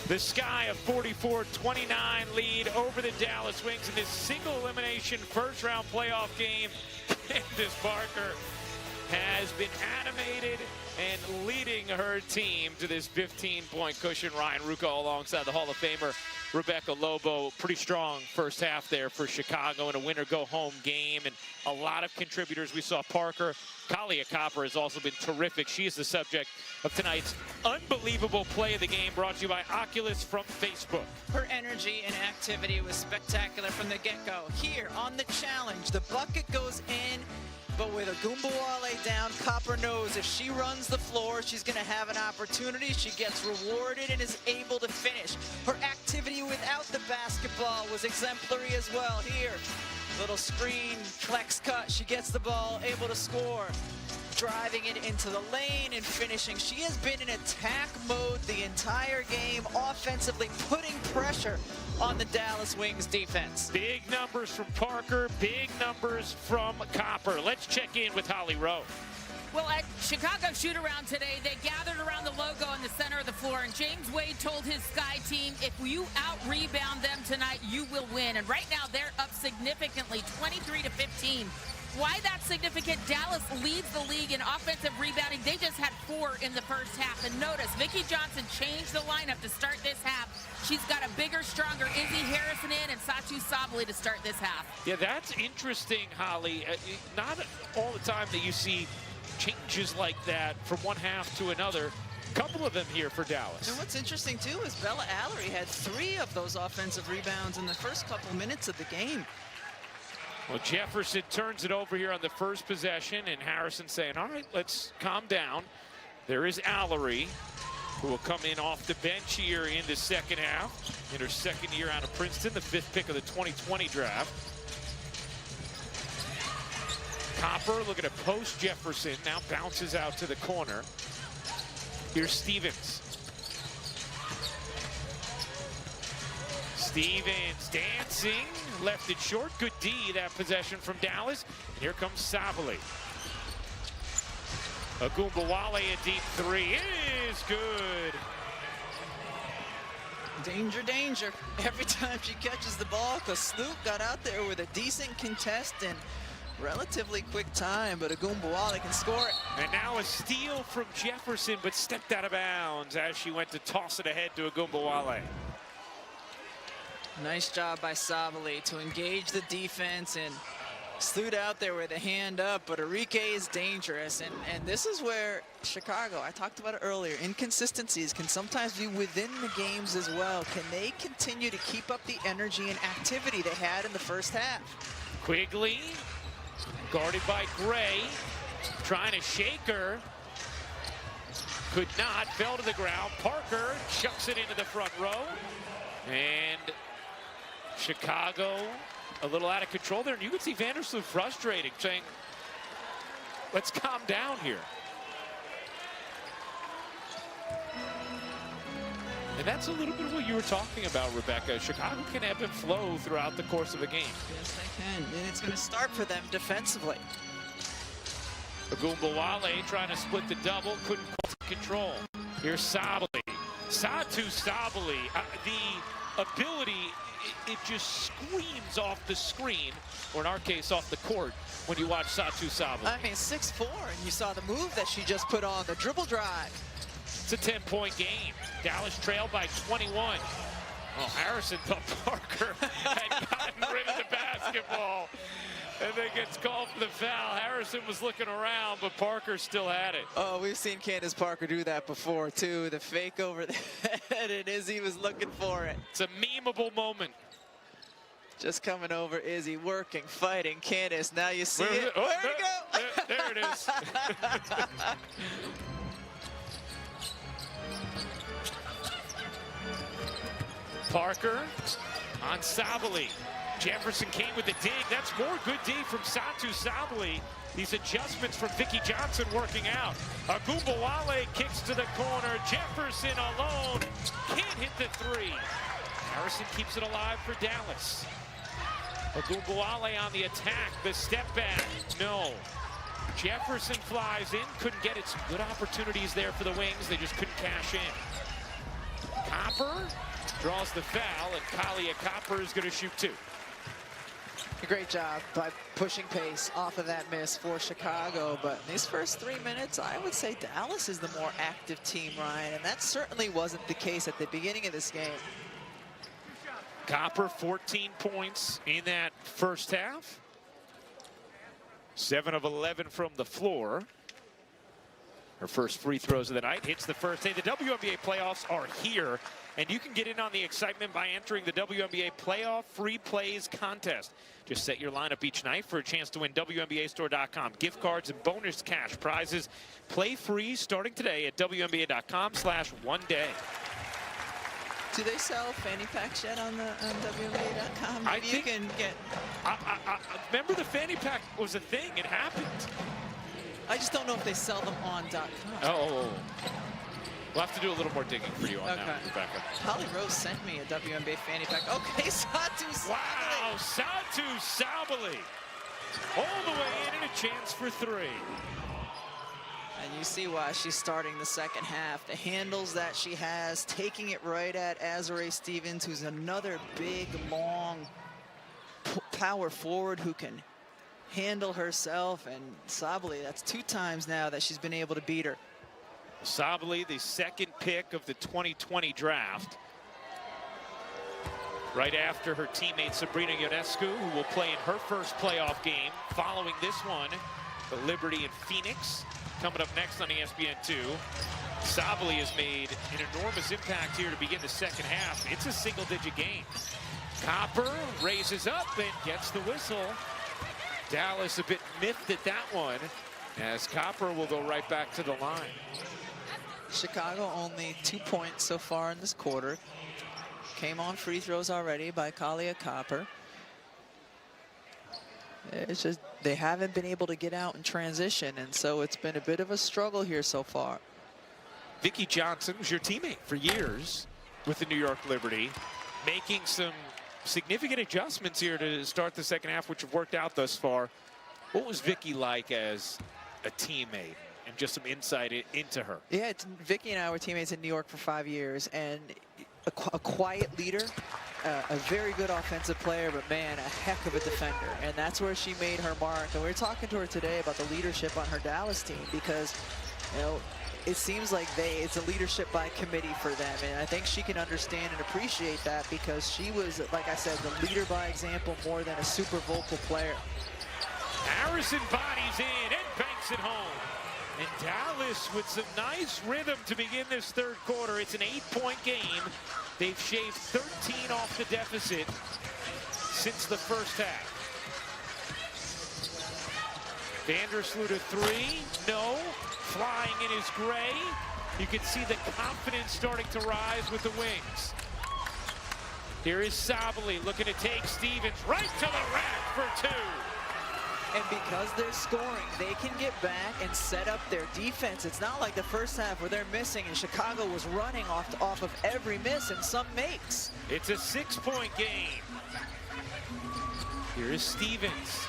S9: The Sky a 44-29 lead over the Dallas Wings in this single elimination first round playoff game. Candace Parker has been animated and leading her team to this 15-point cushion. Ryan Rucco alongside the Hall of Famer Rebecca Lobo. Pretty strong first half there for Chicago in a winner-go-home game, and a lot of contributors. We saw Parker. Kalia Copper has also been terrific. She is the subject of tonight's unbelievable play of the game, brought to you by Oculus from Facebook.
S10: Her energy and activity was spectacular from the get-go. Here on the challenge, the bucket goes in, but with Agumbawale down, Copper knows if she runs the floor, she's going to have an opportunity. She gets rewarded and is able to finish. Her activity without the basketball was exemplary as well. Here, little screen, flex cut, she gets the ball, able to score. Driving it into the lane and finishing. She has been in attack mode the entire game, offensively putting pressure on the Dallas Wings defense.
S9: Big numbers from Parker, big numbers from Copper. Let's check in with Holly Rowe.
S4: Well, at Chicago shoot-around today, they gathered around the logo in the center of the floor, and James Wade told his Sky team, if you out-rebound them tonight, you will win. And right now, they're up significantly, 23-15. Why that's significant? Dallas leads the league in offensive rebounding. They just had 4 in the first half. And notice, Vicki Johnson changed the lineup to start this half. She's got a bigger, stronger Izzy Harrison in and Satu Sabali to start this half.
S9: Yeah, that's interesting, Holly. Not all the time that you see changes like that from one half to another. A couple of them here for Dallas.
S10: And what's interesting, too, is Bella Allery had 3 of those offensive rebounds in the first couple minutes of the game.
S9: Well, Jefferson turns it over here on the first possession, and Harrison saying, all right, let's calm down. There is Allery, who will come in off the bench here in the second half. In her second year out of Princeton, the 5th pick of the 2020 draft. Copper looking to post Jefferson, now bounces out to the corner. Here's Stevens. Stevens dancing, left it short. Good D, that possession from Dallas. And here comes Sabali. Agumbawale, a deep 3 is good.
S10: Danger, danger. Every time she catches the ball, because Sloop got out there with a decent contest and relatively quick time, but Agumbawale can score it.
S9: And now a steal from Jefferson, but stepped out of bounds as she went to toss it ahead to Agumbawale.
S10: Nice job by Sabali to engage the defense and
S3: Slewed out there with a hand up, but Enrique is dangerous. And this is where Chicago, I talked about it earlier, inconsistencies can sometimes be within the games as well. Can they continue to keep up the energy and activity they had in the first half?
S9: Quigley, guarded by Gray, trying to shake her. Could not, fell to the ground. Parker chucks it into the front row. And Chicago a little out of control there. And you can see Vandersloot frustrated, saying, let's calm down here. And that's a little bit of what you were talking about, Rebecca. Chicago can ebb and flow throughout the course of a game.
S3: Yes, they can. And it's going to start for them defensively.
S9: Agumbawale trying to split the double, couldn't control. Here's Sabally. Satu Sabally. The ability, it just screams off the screen, or in our case, off the court, when you watch Satu Sabally.
S3: I mean, 6'4", and you saw the move that she just put on, the dribble drive.
S9: It's a 10-point game. Dallas trailed by 21. Oh, Harrison thought Parker had gotten rid of the basketball. And then gets called for the foul. Harrison was looking around, but Parker still had it.
S3: Oh, we've seen Candace Parker do that before, too. The fake over the head, and Izzy was looking for it.
S9: It's a memeable moment.
S3: Just coming over, Izzy working, fighting. Candace, now you see it.
S9: Oh,
S3: Where'd it go?
S9: There it is. Parker on Sabally. Jefferson came with the dig. That's more good D from Satu Sabally. These adjustments from Vicky Johnson working out. Agumbawale kicks to the corner. Jefferson alone can't hit the three. Harrison keeps it alive for Dallas. Agumbawale on the attack. The step back. No. Jefferson flies in. Couldn't get it. Some good opportunities there for the Wings. They just couldn't cash in. Copper draws the foul, and Kalia Copper is going to shoot two.
S3: A great job by pushing pace off of that miss for Chicago. But in these first 3 minutes, I would say Dallas is the more active team, Ryan. And that certainly wasn't the case at the beginning of this game.
S9: Copper, 14 points in that first half. 7 of 11 from the floor. Her first free throws of the night. Hits the first. Hey, the WNBA playoffs are here. And you can get in on the excitement by entering the WNBA Playoff Free Plays contest. Just set your lineup each night for a chance to win WNBAstore.com. Gift cards and bonus cash prizes. Play free starting today at WNBA.com/1day.
S3: Do they sell fanny packs yet on WNBA.com?
S9: I think
S3: you can get.
S9: Remember the fanny pack was a thing. It happened.
S3: I just don't know if they sell them on .com.
S9: Oh. We'll have to do a little more digging for you on that, Rebecca.
S3: Holly Rose sent me a WNBA fanny pack. Okay, Satu Sabally.
S9: Wow, Satu Sabally. All the way in and a chance for three.
S3: And you see why she's starting the second half. The handles that she has, taking it right at Azurá Stevens, who's another big, long power forward who can handle herself. And Sabally, that's 2 times now that she's been able to beat her.
S9: Sabally, the second pick of the 2020 draft. Right after her teammate Sabrina Ionescu, who will play in her first playoff game following this one. The Liberty and Phoenix coming up next on ESPN2. Sabally has made an enormous impact here to begin the second half. It's a single-digit game. Copper raises up and gets the whistle. Dallas a bit miffed at that one, as Copper will go right back to the line.
S3: Chicago only 2 points so far in this quarter. Came on free throws already by Kalia Copper. It's just they haven't been able to get out in transition, and so it's been a bit of a struggle here so far.
S9: Vicky Johnson was your teammate for years with the New York Liberty, making some significant adjustments here to start the second half, which have worked out thus far. What was Vicky like as a teammate? And just some insight into her.
S3: Yeah, Vicky and I were teammates in New York for 5 years, and a quiet leader, a very good offensive player, but man, a heck of a defender. And that's where she made her mark. And we were talking to her today about the leadership on her Dallas team, because, you know, it seems like it's a leadership by committee for them. And I think she can understand and appreciate that, because she was, like I said, the leader by example more than a super vocal player.
S9: Harrison bodies in and banks it home. And Dallas with some nice rhythm to begin this third quarter. It's an 8-point game. They've shaved 13 off the deficit since the first half. Vandersloot a three, no. Flying in his gray. You can see the confidence starting to rise with the wings. Here is Sabally looking to take Stevens right to the rack for two.
S10: And because they're scoring, they can get back and set up their defense. It's not like the first half where they're missing and Chicago was running off of every miss and some makes.
S9: It's a 6-point game. Here is Stevens.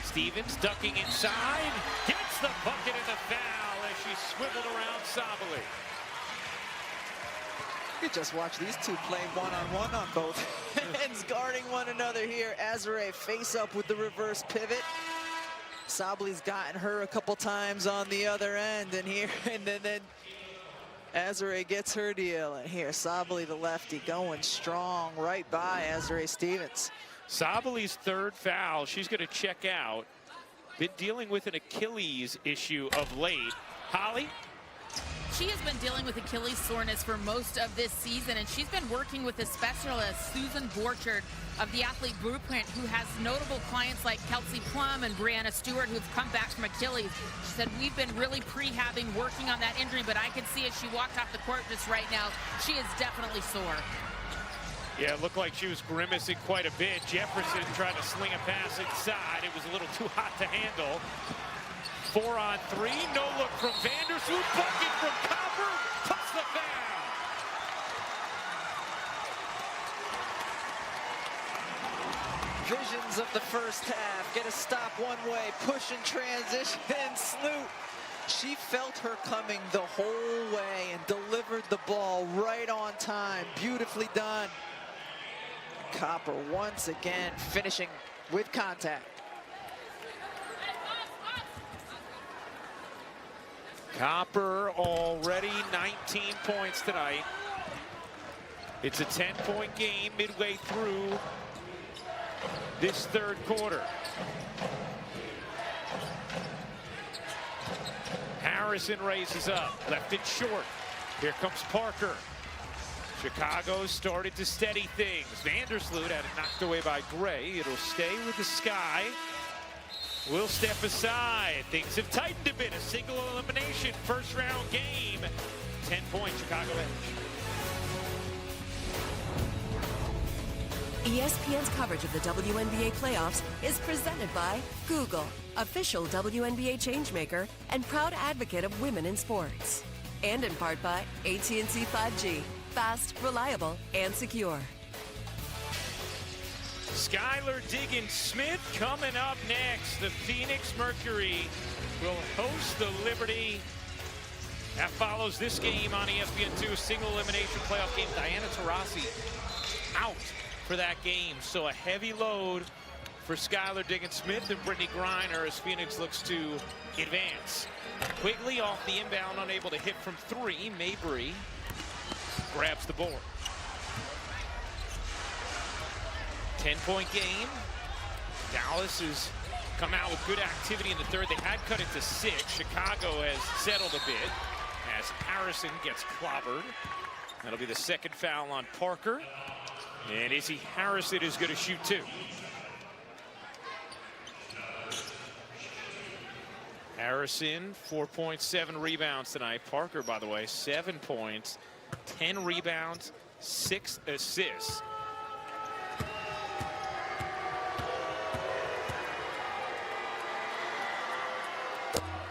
S9: Stevens ducking inside, gets the bucket and the foul as she swiveled around Sabally.
S10: You just watch these two play one-on-one on both ends, guarding one another here. Azare face up with the reverse pivot. Sabaly's gotten her a couple times on the other end, and then Azare gets her deal. And here, Sabally, the lefty, going strong right by Azare Stevens.
S9: Sabaly's third foul. She's going to check out. Been dealing with an Achilles issue of late. Holly?
S4: She has been dealing with Achilles soreness for most of this season, and she's been working with a specialist, Susan Borchard of the Athlete Blueprint, who has notable clients like Kelsey Plum and Brianna Stewart, who've come back from Achilles. She said, we've been really prehabbing, working on that injury, but I can see as she walked off the court just right now, she is definitely sore.
S9: Yeah, it looked like she was grimacing quite a bit. Jefferson tried to sling a pass inside. It was a little too hot to handle. 4-on-3, no look from Vandersloot, bucket from Copper, plus the foul.
S10: Visions of the first half, get a stop one way, push and transition, then Sloot. She felt her coming the whole way and delivered the ball right on time. Beautifully done. Copper once again finishing with contact.
S9: Copper already 19 points tonight. It's a 10-point game midway through this third quarter. Harrison raises up, left it short. Here comes Parker. Chicago started to steady things. Vandersloot had it knocked away by Gray. It'll stay with the Sky. We'll step aside. Things have tightened a bit. A single elimination first round game. 10-point Chicago edge.
S11: ESPN's coverage of the WNBA playoffs is presented by Google, official WNBA changemaker and proud advocate of women in sports. And in part by AT&T 5G, fast, reliable, and secure.
S9: Skylar Diggins-Smith coming up next. The Phoenix Mercury will host the Liberty. That follows this game on ESPN2, single elimination playoff game. Diana Taurasi out for that game. So a heavy load for Skylar Diggins-Smith and Brittany Griner as Phoenix looks to advance. Quigley off the inbound, unable to hit from three. Mabry grabs the board. 10-point game. Dallas has come out with good activity in the third. They had cut it to 6. Chicago has settled a bit as Harrison gets clobbered. That'll be the second foul on Parker. And Izzy Harrison is going to shoot 2. Harrison, 4.7 rebounds tonight. Parker, by the way, 7 points, 10 rebounds, 6 assists.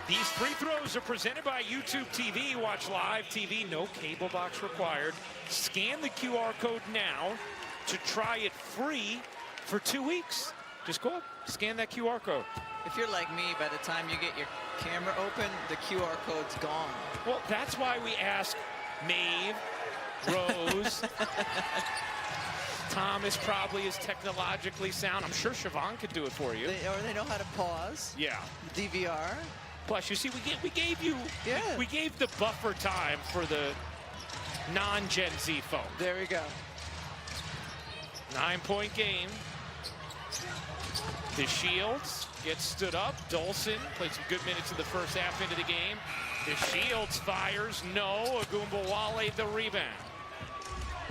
S9: These free throws are presented by YouTube TV. Watch live TV, no cable box required. Scan the QR code now to try it free for 2 weeks. Just go up, scan that QR code.
S10: If you're like me, by the time you get your camera open, the QR code's gone.
S9: Well, that's why we ask Maeve, Rose, Thomas probably is technologically sound. I'm sure Siobhan could do it for you.
S10: Or they know how to pause.
S9: Yeah.
S10: DVR.
S9: Plus, you see, we gave you, we gave the buffer time for the non-Gen Z phone.
S10: There we go.
S9: 9-point game. To Shields. gets stood up. Dolson played some good minutes in the first half into the game. DeShields fires. No. Agumbawale the rebound.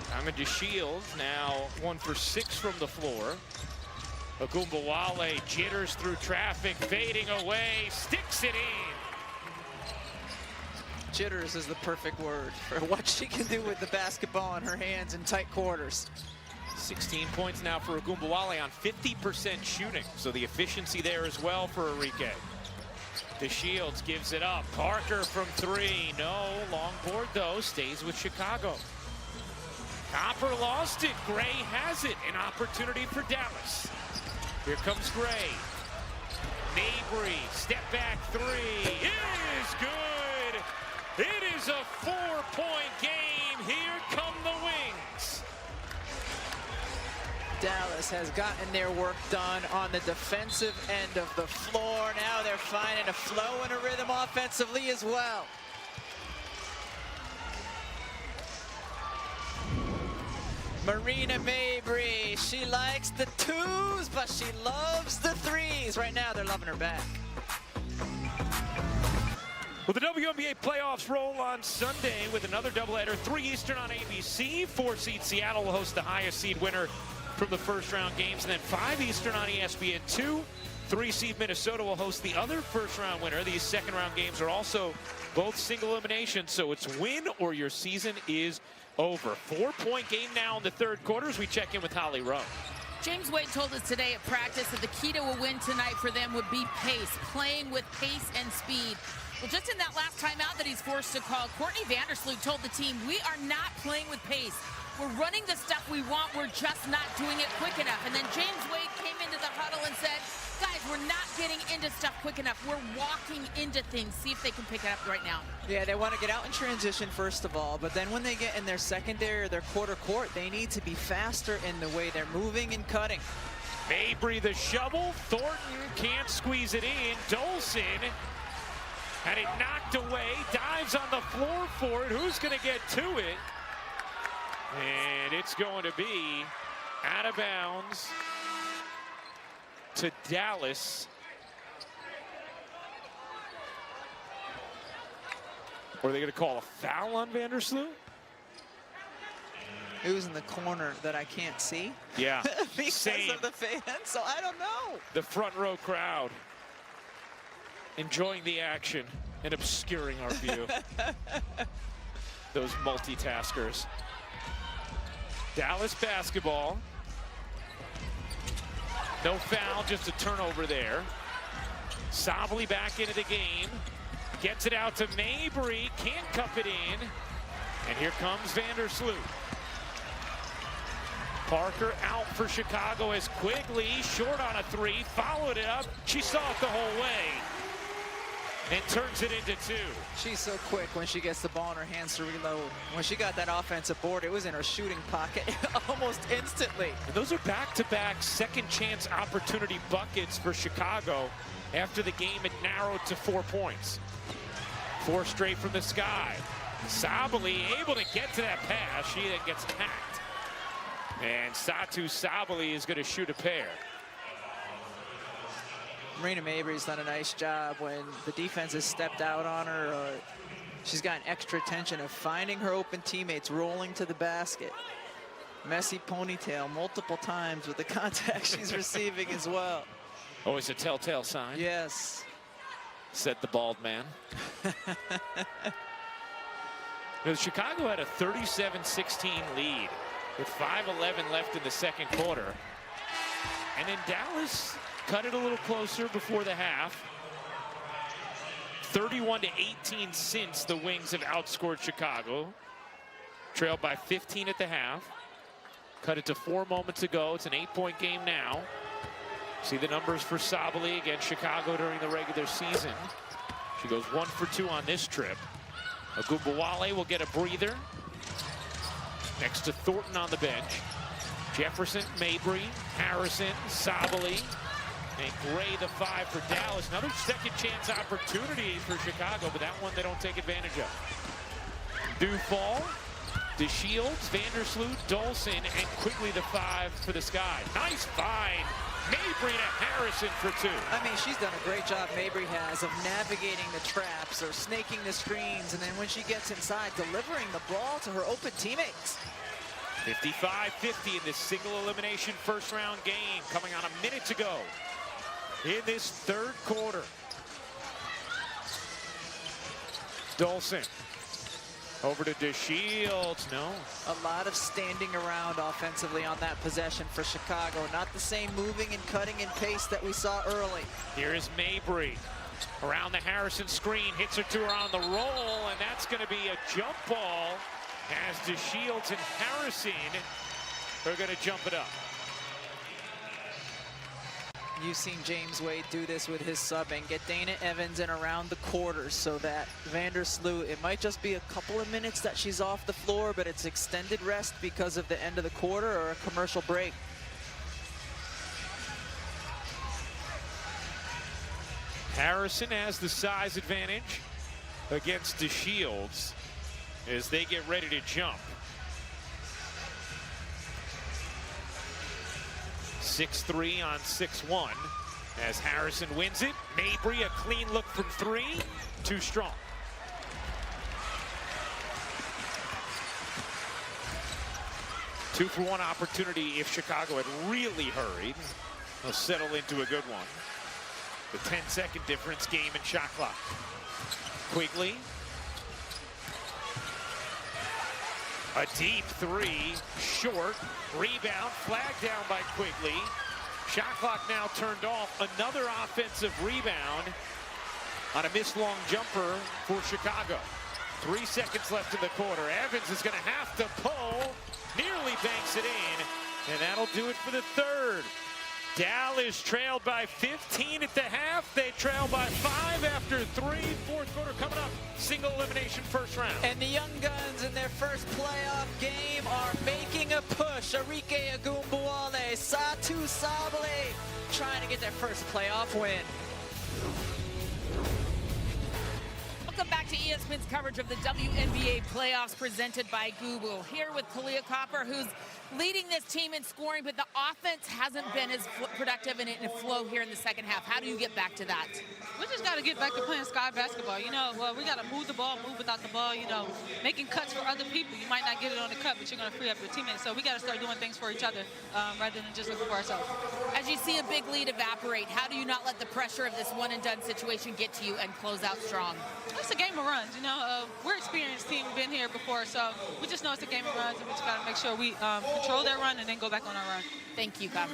S9: Diamond DeShields now 1 for 6 from the floor. Agumbawale jitters through traffic, fading away, sticks it in.
S3: Jitters is the perfect word for what she can do with the basketball in her hands in tight quarters.
S9: 16 points now for Agumbawale on 50% shooting, so the efficiency there as well for Arike. DeShields gives it up. Parker from 3. No. Long board, though. Stays with Chicago. Copper lost it. Gray has it. An opportunity for Dallas. Here comes Gray. Mabry, step back 3. Is good. It is a 4-point game. Here come the Wings.
S3: Dallas has gotten their work done on the defensive end of the floor. Now they're finding a flow and a rhythm offensively as well. Marina Mabry, she likes the 2s, but she loves the 3s. Right now, they're loving her back.
S9: Well, the WNBA playoffs roll on Sunday with another doubleheader, 3 Eastern on ABC. 4-seed Seattle will host the highest seed winner from the first-round games, and then 5 Eastern on ESPN2. 3-seed Minnesota will host the other first-round winner. These second-round games are also both single elimination, so it's win or your season is over. 4-point game now in the third quarter as we check in with Holly Rowe.
S4: James Wade told us today at practice that the key to a win tonight for them would be pace, playing with pace and speed. Well, just in that last timeout that he's forced to call, Courtney Vandersloot told the team, we are not playing with pace. We're running the stuff we want, we're just not doing it quick enough. And then James Wade came into the huddle and said, guys, we're not getting into stuff quick enough. We're walking into things. See if they can pick it up right now.
S3: Yeah, they want to get out in transition first of all, but then when they get in their secondary or their quarter court, they need to be faster in the way they're moving and cutting.
S9: Mabry the shovel. Thornton can't squeeze it in. Dolson had it knocked away. Dives on the floor for it. Who's going to get to it? And it's going to be out of bounds to Dallas. Or are they going to call a foul on Vandersloot?
S3: It was in the corner that I can't see.
S9: Yeah,
S3: because
S9: same.
S3: of the fans, so I don't know.
S9: The front row crowd enjoying the action and obscuring our view. Those multitaskers. Dallas basketball. No foul, just a turnover there. Sabally back into the game. Gets it out to Mabry. Can't cup it in. And here comes Vandersloot. Parker out for Chicago as Quigley, short on a 3, followed it up. She saw it the whole way and turns it into 2.
S3: She's so quick when she gets the ball in her hands to reload. When she got that offensive board, it was in her shooting pocket almost instantly.
S9: And those are back-to-back second chance opportunity buckets for Chicago after the game had narrowed to 4 points. 4 straight from the sky. Sabally able to get to that pass. She then gets hacked. And Satu Sabally is going to shoot a pair.
S3: Marina Mabry's done a nice job when the defense has stepped out on her. She's gotten extra attention of finding her open teammates, rolling to the basket. Messy ponytail multiple times with the contact she's receiving as well.
S9: Always a telltale sign.
S3: Yes.
S9: Said the bald man. Chicago had a 37-16 lead with 5:11 left in the second quarter. And then Dallas cut it a little closer before the half. 31-18 since the Wings have outscored Chicago. Trailed by 15 at the half. Cut it to 4 moments ago. It's an 8-point game now. See the numbers for Sabally against Chicago during the regular season. She goes 1 for 2 on this trip. Agumbawale will get a breather. Next to Thornton on the bench. Jefferson, Mabry, Harrison, Sabally, and Gray the 5 for Dallas. Another second chance opportunity for Chicago, but that one they don't take advantage of. Dufall, DeShields, Vandersloot, Dolson, and Quigley the 5 for the Sky. Nice find Mabry to Harrison for two.
S3: I mean, she's done a great job, Mabry has, of navigating the traps or snaking the screens, and then when she gets inside, delivering the ball to her open teammates.
S9: 55-50 in this single elimination first round game, coming on a minute to go in this third quarter. Dolson over to DeShields. No.
S3: A lot of standing around offensively on that possession for Chicago. Not the same moving and cutting and pace that we saw early.
S9: Here is Mabry around the Harrison screen, hits her to her on the roll, and that's going to be a jump ball as DeShields and Harrison are going to jump it up.
S3: You've seen James Wade do this with his subbing, get Dana Evans in around the quarters so that Vandersloot, it might just be a couple of minutes that she's off the floor, but it's extended rest because of the end of the quarter or a commercial break.
S9: Harrison has the size advantage against DeShields as they get ready to jump. 6-3 on 6-1 as Harrison wins it. Mabry, a clean look from three, too strong. Two-for-one opportunity if Chicago had really hurried. They'll settle into a good one. The 10-second difference, game and shot clock. Quigley. A deep three, short, rebound, flag down by Quigley. Shot clock now turned off. Another offensive rebound on a missed long jumper for Chicago. 3 seconds left in the quarter. Evans is going to have to pull, nearly banks it in, and that'll do it for the third. Dallas trailed by 15 at the half. They trail by 5 after 3. Fourth quarter coming up. Single elimination first round.
S3: And the Young Guns in their first playoff game are making a push. Arike Agumbuwale, Satu Sabale trying to get their first playoff win.
S4: Welcome back to ESPN's coverage of the WNBA playoffs presented by Google. Here with Kalia Copper, who's leading this team in scoring, but the offense hasn't been as productive in flow here in the second half. How do you get back to that?
S15: We just got to get back to playing sky basketball. You know, well, we got to move the ball, move without the ball, you know, making cuts for other people. You might not get it on the cut, but you're going to free up your teammates. So we got to start doing things for each other rather than just looking for ourselves.
S4: As you see a big lead evaporate, how do you not let the pressure of this one-and-done situation get to you and close out strong?
S15: It's a game of runs, you know. We're an experienced team. We've been here before, so we just know it's a game of runs, and we just got to make sure we control that run and then go back on our run.
S4: Thank you, Copper.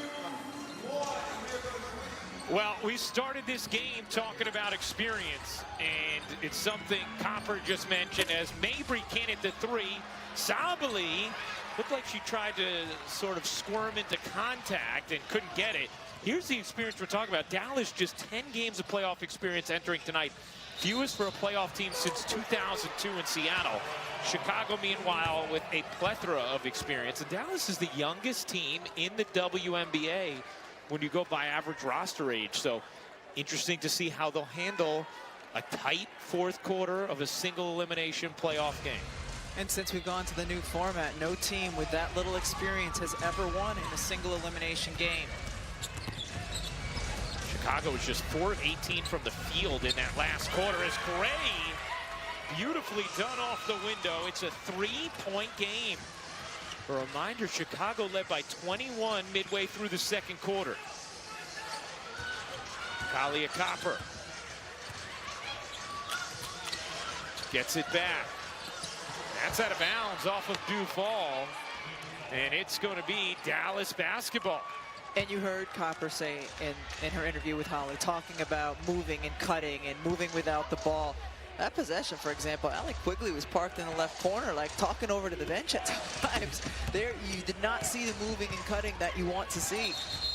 S9: Well, we started this game talking about experience, and it's something Copper just mentioned as Mabry can't hit the three. Sabali looked like she tried to sort of squirm into contact and couldn't get it. Here's the experience we're talking about. Dallas just 10 games of playoff experience entering tonight. Fewest for a playoff team since 2002 in Seattle. Chicago, meanwhile, with a plethora of experience. And Dallas is the youngest team in the WNBA when you go by average roster age. So interesting to see how they'll handle a tight fourth quarter of a single elimination playoff game.
S3: And since we've gone to the new format, no team with that little experience has ever won in a single elimination game.
S9: Chicago was just 4 of 18 from the field in that last quarter as Gray beautifully done off the window. It's a 3-point game. A reminder, Chicago led by 21 midway through the second quarter. Kalia Copper gets it back. That's out of bounds off of Duvall. And it's going to be Dallas basketball.
S3: And you heard Copper say in her interview with Holly, talking about moving and cutting and moving without the ball. That possession, for example, Alec Quigley was parked in the left corner, like talking over to the bench at times. There, you did not see the moving and cutting that you want to see.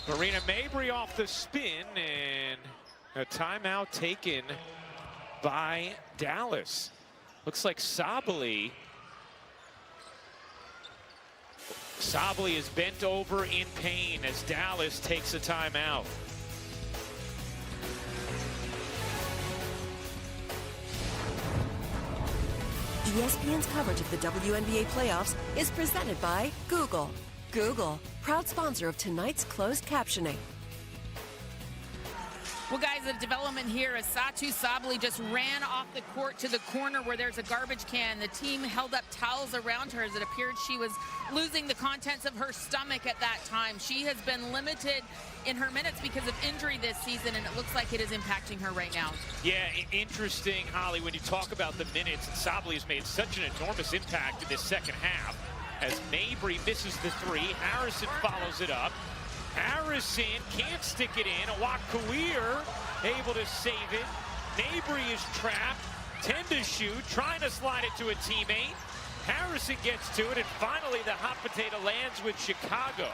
S9: Marina Mabry off the spin, and a timeout taken by Dallas. Looks like Sabali is bent over in pain as Dallas takes a timeout.
S11: ESPN's coverage of the WNBA playoffs is presented by Google. Google, proud sponsor of tonight's closed captioning.
S4: Well, guys, a development here as Satou Sabally just ran off the court to the corner where there's a garbage can. The team held up towels around her as it appeared she was losing the contents of her stomach at that time. She has been limited in her minutes because of injury this season, and it looks like it is impacting her right now.
S9: Yeah, interesting, Holly, when you talk about the minutes, and Sabally has made such an enormous impact in this second half as Mabry misses the three. Harrison follows it up. Harrison can't stick it in. Awak-Kuier able to save it. Mabry is trapped. 10 to shoot, trying to slide it to a teammate. Harrison gets to it, and finally the hot potato lands with Chicago.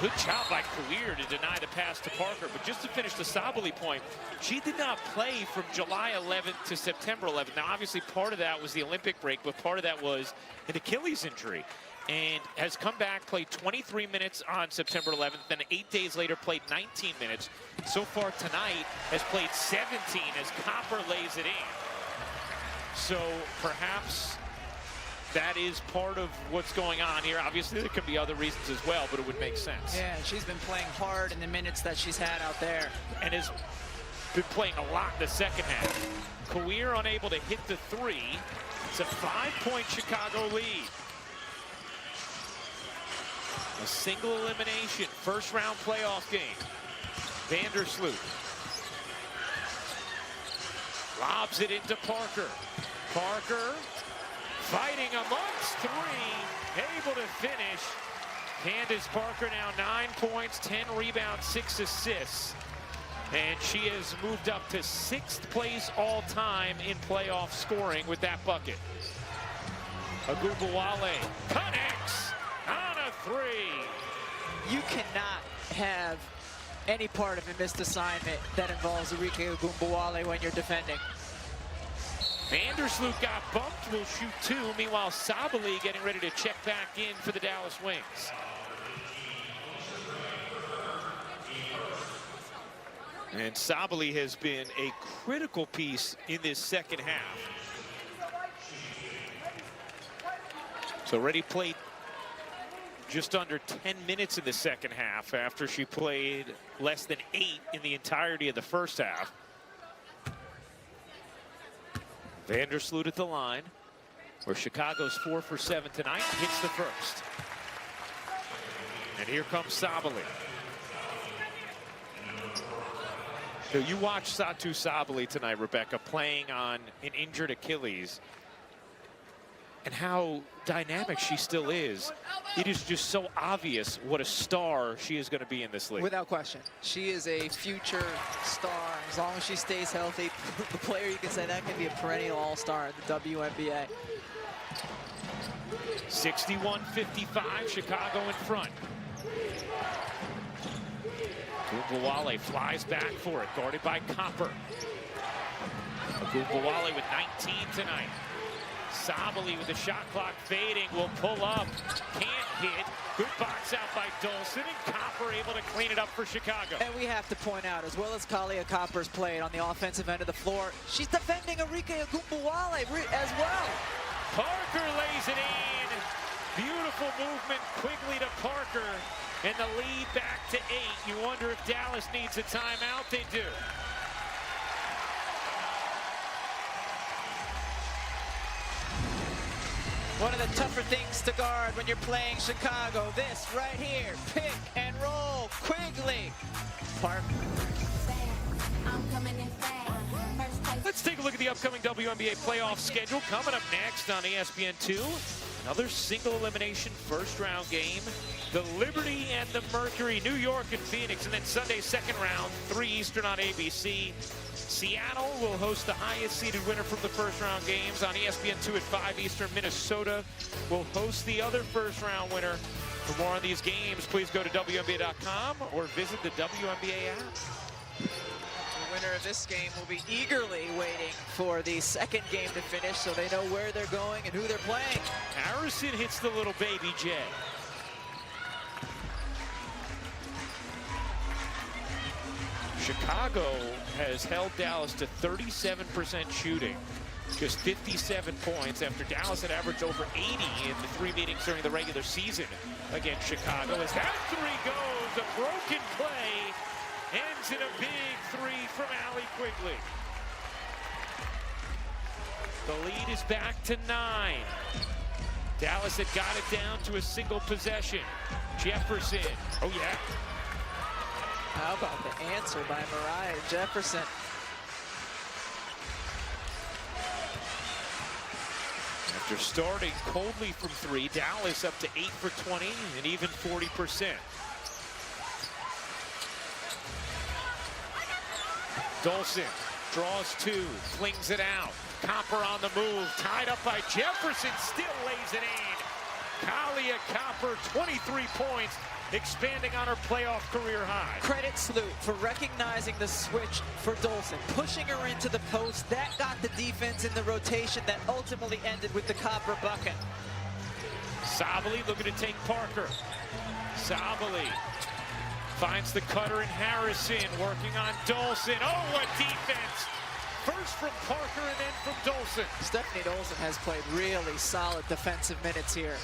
S9: Good job by Kuier to deny the pass to Parker. But just to finish the Sabally point, she did not play from July 11th to September 11th. Now, obviously, part of that was the Olympic break, but part of that was an Achilles injury. And has come back, played 23 minutes on September 11th, then 8 days later played 19 minutes. So far tonight has played 17 as Copper lays it in. So perhaps that is part of what's going on here. Obviously, there could be other reasons as well, but it would make sense.
S3: Yeah, she's been playing hard in the minutes that she's had out there.
S9: And has been playing a lot in the second half. Kuier unable to hit the three. It's a 5-point Chicago lead. A single elimination, first round playoff game. Vandersloot lobs it into Parker. Parker fighting amongst three, able to finish. Candace Parker now 9 points, 10 rebounds, 6 assists. And she has moved up to 6th place all time in playoff scoring with that bucket. Agumbawale connects on a three.
S3: You cannot have any part of a missed assignment that involves Arike Agumbawale when you're defending.
S9: Vandersloot got bumped, will shoot 2. Meanwhile, Sabally getting ready to check back in for the Dallas Wings. And Sabally has been a critical piece in this second half. So already played just under 10 minutes in the second half after she played less than 8 in the entirety of the first half. Vandersloot at the line, where Chicago's 4 for 7 tonight, hits the first. And here comes Sabally. So you watch Satou Sabally tonight, Rebecca, playing on an injured Achilles, and how dynamic she still is. It is just so obvious what a star she is going to be in this league.
S3: Without question. She is a future star. As long as she stays healthy, the player you can say that can be a perennial all-star in the WNBA.
S9: 61-55, Chicago in front. Agumbawale flies back for it, guarded by Copper. Agumbawale with 19 tonight. Sabally with the shot clock fading, will pull up, can't hit. Good box out by Dolson, and Copper able to clean it up for Chicago.
S3: And we have to point out, as well as Kalia Copper's played on the offensive end of the floor, she's defending Arike Agumbawale as well.
S9: Parker lays it in. Beautiful movement quickly to Parker, and the lead back to 8. You wonder if Dallas needs a timeout. They do.
S3: One of the tougher things to guard when you're playing Chicago. This right here, pick and roll, Quigley. Parker.
S9: Let's take a look at the upcoming WNBA playoff schedule. Coming up next on ESPN2, another single elimination first round game. The Liberty and the Mercury, New York and Phoenix, and then Sunday second round, 3 Eastern on ABC. Seattle will host the highest seeded winner from the first round games on ESPN2 at 5 Eastern. Minnesota will host the other first round winner. For more on these games, please go to WNBA.com or visit the WNBA app.
S3: The winner of this game will be eagerly waiting for the second game to finish so they know where they're going and who they're playing.
S9: Harrison hits the little baby J. Chicago has held Dallas to 37% shooting, just 57 points after Dallas had averaged over 80 in the 3 meetings during the regular season against Chicago. As that 3 goes, a broken play ends in a big three from Allie Quigley. The lead is back to 9. Dallas had got it down to a single possession. Jefferson, oh yeah.
S3: How about the answer by Mariah Jefferson?
S9: After starting coldly from 3, Dallas up to 8 for 20 and even 40%. Dolson draws 2, flings it out. Copper on the move, tied up by Jefferson, still lays it in. Kalia Copper, 23 points, expanding on her playoff career high.
S10: Credit Sloot for recognizing the switch for Dolson, pushing her into the post. That got the defense in the rotation that ultimately ended with the Copper bucket.
S9: Sabally looking to take Parker. Sabally finds the cutter in Harrison, working on Dolson. Oh, what defense! First from Parker and then from Dolson.
S3: Stephanie Dolson has played really solid defensive minutes here.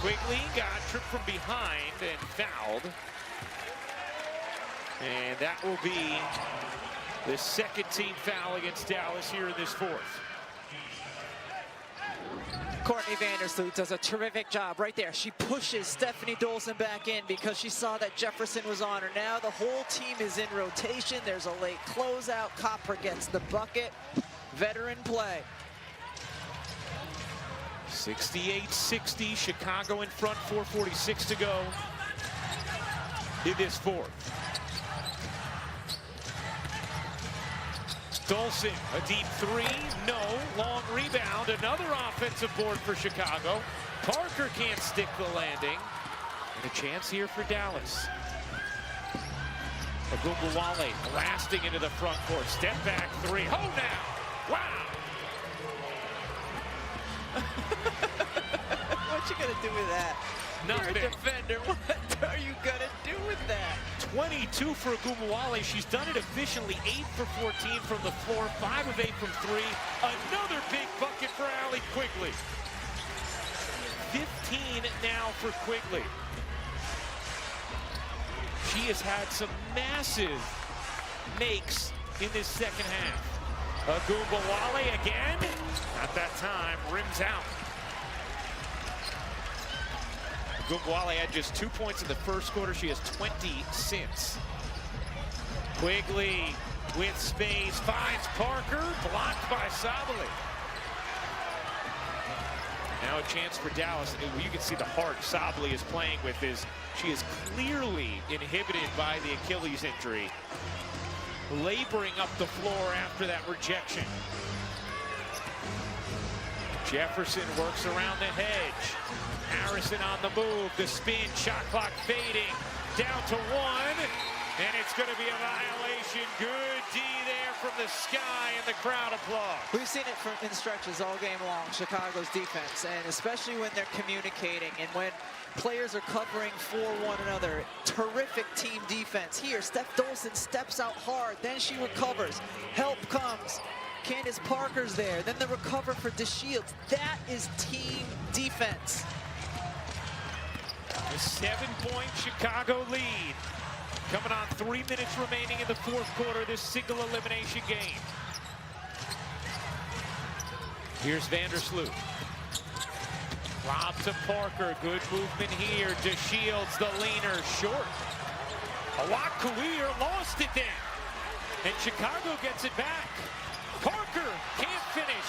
S9: Quigley got tripped from behind and fouled. And that will be the second team foul against Dallas here in this fourth.
S10: Courtney Vandersloot does a terrific job right there. She pushes Stephanie Dolson back in because she saw that Jefferson was on her. Now the whole team is in rotation. There's a late closeout. Copper gets the bucket. Veteran play.
S9: 68-60, Chicago in front, 4:46 to go in this fourth. Dolson, a deep 3, no, long rebound, another offensive board for Chicago. Parker can't stick the landing, and a chance here for Dallas. Ogunbowale blasting into the front court, step back 3, oh now, wow!
S10: What you gonna do with that?
S9: Nothing.
S10: You're a defender. What are you gonna do with that?
S9: 22 for Ogunbowale. She's done it efficiently. 8 for 14 from the floor. 5 of 8 from 3. Another big bucket for Allie Quigley. 15 now for Quigley. She has had some massive makes in this second half. Ogunbowale again. Not that time. Rims out. Ogunbowale had just 2 points in the first quarter. She has 20 since. Quigley with space, finds Parker, blocked by Sabally. Now a chance for Dallas. You can see the heart Sabally is playing with. She is clearly inhibited by the Achilles injury. Laboring up the floor after that rejection. Jefferson works around the hedge. Harrison on the move, the spin, shot clock fading, down to 1, and it's going to be a violation. Good D there from the sky, and the crowd applause.
S10: We've seen it in stretches all game long, Chicago's defense, and especially when they're communicating and when players are covering for one another. Terrific team defense. Here, Steph Dolson steps out hard, then she recovers. Help comes. Candace Parker's there, then the recover for DeShields. That is team defense.
S9: A 7-point Chicago lead. Coming on 3 minutes remaining in the fourth quarter of this single elimination game. Here's Vandersloot. Lob to Parker. Good movement here. DeShields, the leaner, short. Awak Kuir lost it then. And Chicago gets it back. Parker can't finish.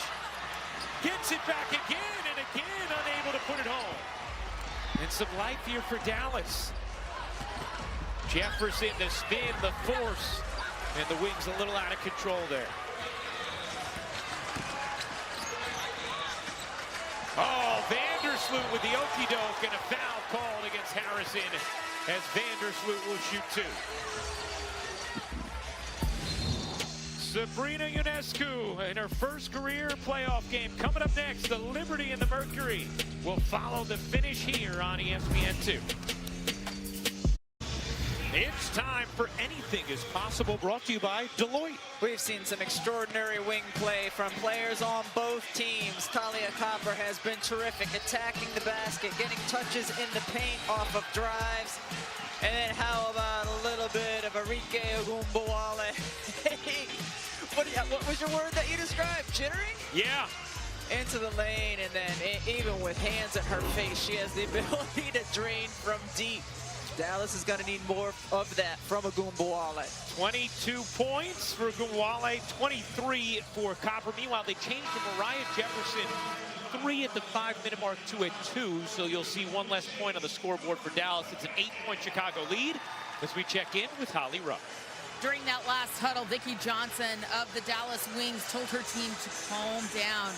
S9: Gets it back again and again, unable to put it home. And some life here for Dallas. Jefferson, the spin, the force, and the wings a little out of control there. Oh, Vandersloot with the okey-doke and a foul called against Harrison as Vandersloot will shoot 2. Sabrina Ionescu in her first career playoff game. Coming up next, the Liberty and the Mercury will follow the finish here on ESPN2. It's time for Anything is Possible, brought to you by Deloitte.
S10: We've seen some extraordinary wing play from players on both teams. Kalia Copper has been terrific, attacking the basket, getting touches in the paint off of drives. And then how about a little little bit of Arike Ogunbowale. What was your word that you described? Jittering?
S9: Yeah.
S3: Into the lane, and then even with hands at her face, she has the ability to drain from deep. Dallas is going to need more of that from Ogunbowale.
S9: 22 points for Ogunbowale, 23 for Copper. Meanwhile, they changed from Mariah Jefferson 3 at the 5-minute mark to a 2, so you'll see one less point on the scoreboard for Dallas. It's an 8-point Chicago lead as we check in with Holly Rupp.
S4: During that last huddle, Vicki Johnson of the Dallas Wings told her team to calm down.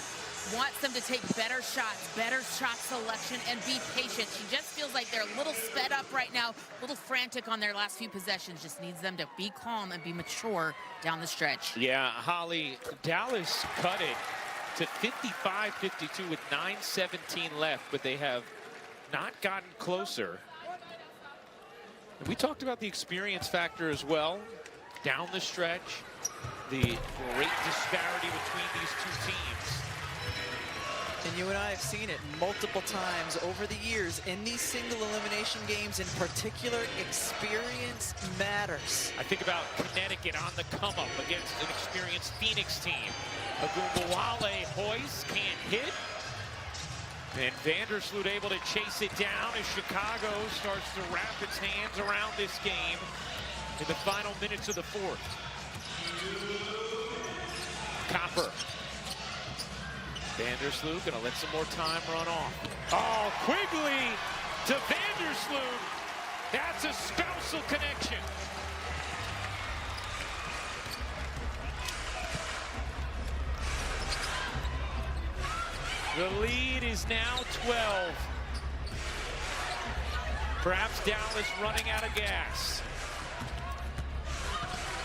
S4: Wants them to take better shots, better shot selection, and be patient. She just feels like they're a little sped up right now, a little frantic on their last few possessions. Just needs them to be calm and be mature down the stretch.
S9: Yeah, Holly, Dallas cut it to 55-52 with 9:17 left, but they have not gotten closer. And we talked about the experience factor as well down the stretch, the great disparity between these two teams.
S3: And you and I have seen it multiple times over the years in these single elimination games. In particular, experience matters.
S9: I think about Connecticut on the come up against an experienced Phoenix team. Ogunbowale hoist, can't hit. And Vandersloot able to chase it down as Chicago starts to wrap its hands around this game in the final minutes of the fourth. Copper. Vandersloot gonna let some more time run off. Oh, Quigley to Vandersloot. That's a spousal connection. The lead is now 12. Perhaps Dallas running out of gas.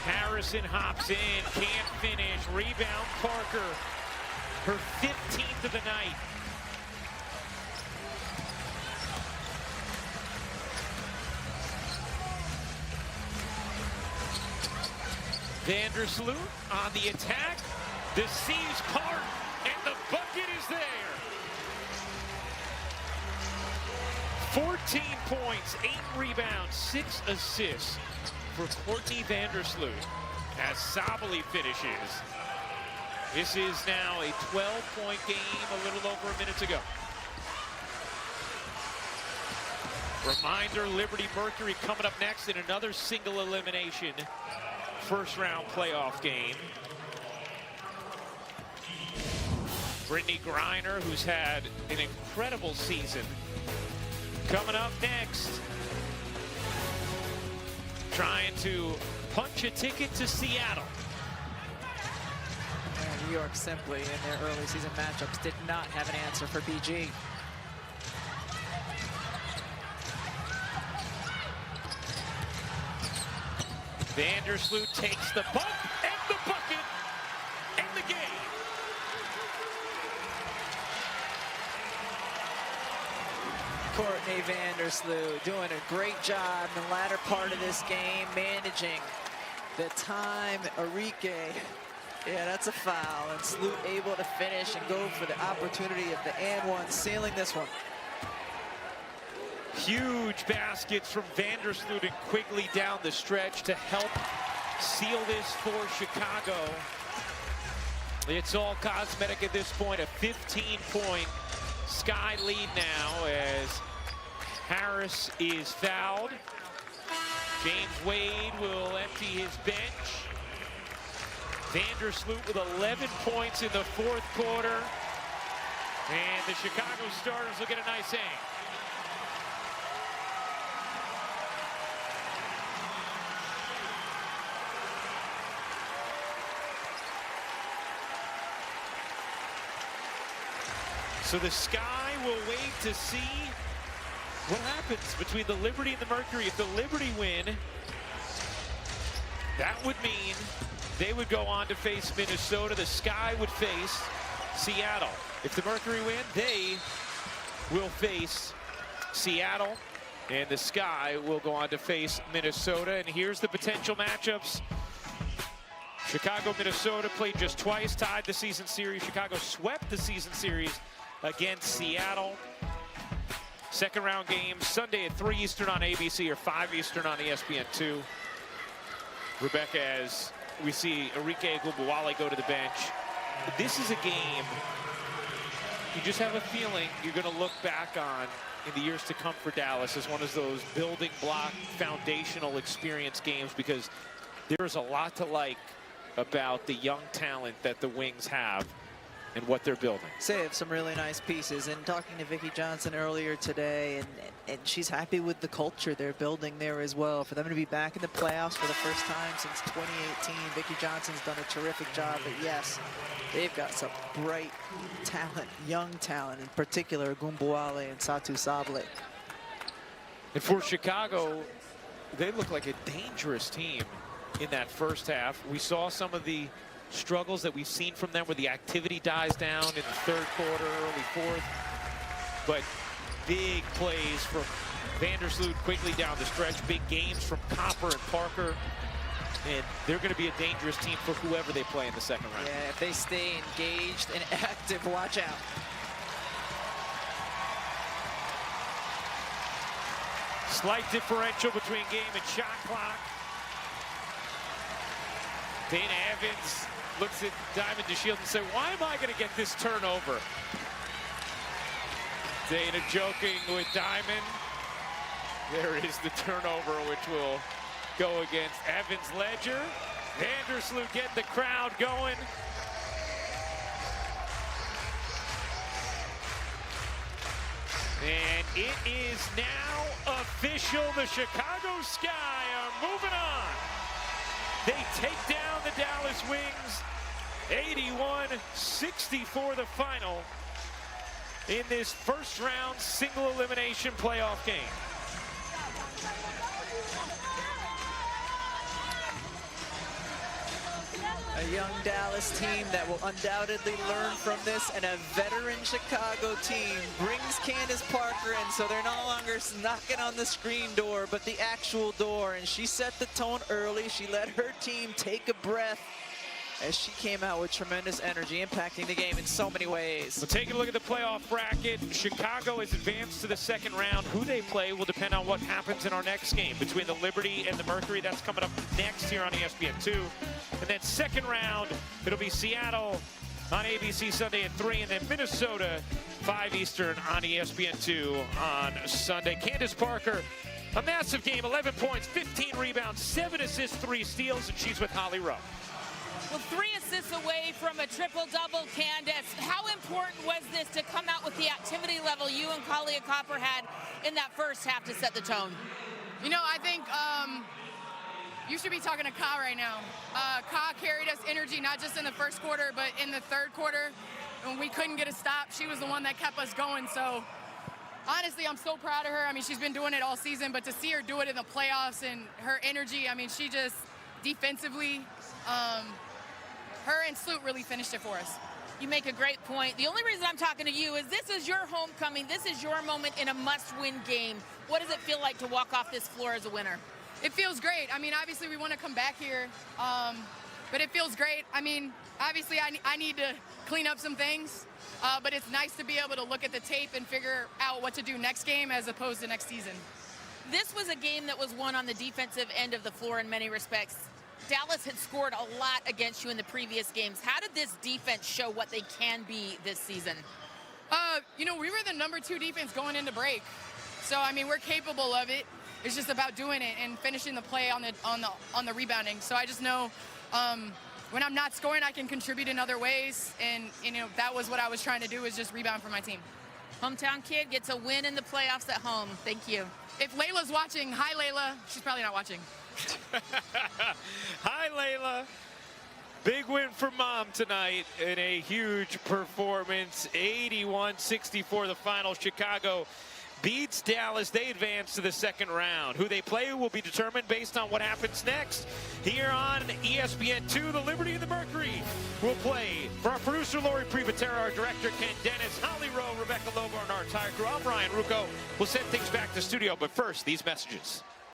S9: Harrison hops in, can't finish. Rebound Parker. Her 15th of the night. Vandersloot on the attack. The seas part, and the bucket is there. 14 points, 8 rebounds, 6 assists for Courtney Vandersloot as Sabally finishes. This is now a 12-point game a little over a minute to go. Reminder, Liberty Mercury coming up next in another single elimination first-round playoff game. Brittany Griner, who's had an incredible season, coming up next. Trying to punch a ticket to Seattle.
S3: New York simply, in their early season matchups, did not have an answer for BG.
S9: Vandersloot takes the bump and the bucket and the game.
S3: Courtney Vandersloot doing a great job in the latter part of this game, managing the time. Arike, yeah, that's a foul, and Sloot able to finish and go for the opportunity of the and one, sealing this one.
S9: Huge baskets from Vandersloot and Quigley down the stretch to help seal this for Chicago. It's all cosmetic at this point, a 15-point Sky lead now as Harris is fouled. James Wade will empty his bench. Vandersloot with 11 points in the fourth quarter. And the Chicago starters will get a nice aim. So the Sky will wait to see what happens between the Liberty and the Mercury. If the Liberty win, that would mean they would go on to face Minnesota. The Sky would face Seattle. If the Mercury win, they will face Seattle, and the Sky will go on to face Minnesota. And here's the potential matchups. Chicago, Minnesota played just twice, tied the season series. Chicago swept the season series against Seattle. Second round game Sunday at 3 Eastern on ABC or 5 Eastern on ESPN2. Rebecca, as we see Enrique Gumbuwale go to the bench, this is a game you just have a feeling you're going to look back on in the years to come for Dallas as one of those building block foundational experience games, because there's a lot to like about the young talent that the Wings have and what they're building.
S3: They have some really nice pieces, and talking to Vicki Johnson earlier today, and she's happy with the culture they're building there as well. For them to be back in the playoffs for the first time since 2018, Vicki Johnson's done a terrific job. But yes, they've got some bright talent, young talent, in particular Gumbuwale and Satu Sable.
S9: And for Chicago, they look like a dangerous team in that first half. We saw some of the struggles that we've seen from them where the activity dies down in the third quarter, early fourth. But big plays from Vandersloot quickly down the stretch. Big games from Copper and Parker. And they're going to be a dangerous team for whoever they play in the second round.
S3: Yeah, if they stay engaged and active, watch out.
S9: Slight differential between game and shot clock. Dana Evans looks at Diamond DeShields and says, why am I going to get this turnover? Dana joking with Diamond. There is the turnover, which will go against Evans Ledger. Vandersloot getting the crowd going. And it is now official. The Chicago Sky are moving on. They take down the Dallas Wings, 81-64 the final in this first round single elimination playoff game.
S3: A young Dallas team that will undoubtedly learn from this, and a veteran Chicago team brings Candace Parker in, so they're no longer knocking on the screen door, but the actual door. And she set the tone early. She let her team take a breath as she came out with tremendous energy, impacting the game in so many ways.
S9: Well, taking a look at the playoff bracket, Chicago is advanced to the second round. Who they play will depend on what happens in our next game between the Liberty and the Mercury. That's coming up next here on ESPN2. And then second round, it'll be Seattle on ABC Sunday at 3, and then Minnesota 5 Eastern on ESPN2 on Sunday. Candace Parker, a massive game, 11 points, 15 rebounds, 7 assists, 3 steals, and she's with Holly Rowe.
S4: Well, 3 assists away from a triple-double, Candace. How important was this to come out with the activity level you and Kalia Copper had in that first half to set the tone?
S16: You know, I think you should be talking to Ka right now. Ka carried us energy not just in the first quarter, but in the third quarter. When we couldn't get a stop, she was the one that kept us going. So, honestly, I'm so proud of her. I mean, she's been doing it all season, but to see her do it in the playoffs and her energy, I mean, she just defensively, her and Sloot really finished it for us.
S4: You make a great point. The only reason I'm talking to you is this is your homecoming. This is your moment in a must-win game. What does it feel like to walk off this floor as a winner?
S16: It feels great. I mean, obviously we want to come back here, but it feels great. I mean, obviously I need to clean up some things, but it's nice to be able to look at the tape and figure out what to do next game as opposed to next season.
S4: This was a game that was won on the defensive end of the floor in many respects. Dallas had scored a lot against you in the previous games. How did this defense show what they can be this season?
S16: You know, we were the #2 defense going into break. So, I mean, we're capable of it. It's just about doing it and finishing the play on the rebounding. So I just know when I'm not scoring, I can contribute in other ways. And, you know, that was what I was trying to do, is just rebound for my team.
S4: Hometown kid gets a win in the playoffs at home. Thank you.
S16: If Layla's watching, hi, Layla. She's probably not watching.
S9: Hi, Layla. Big win for Mom tonight in a huge performance. 81-64 the final. Chicago beats Dallas. They advance to the second round. Who they play will be determined based on what happens next. Here on ESPN2, the Liberty and the Mercury will play. For our producer, Lori Privatera, our director, Ken Dennis, Holly Rowe, Rebecca Lobo, and our entire crew, I'm Ryan Rucco. We'll send things back to studio, but first, these messages.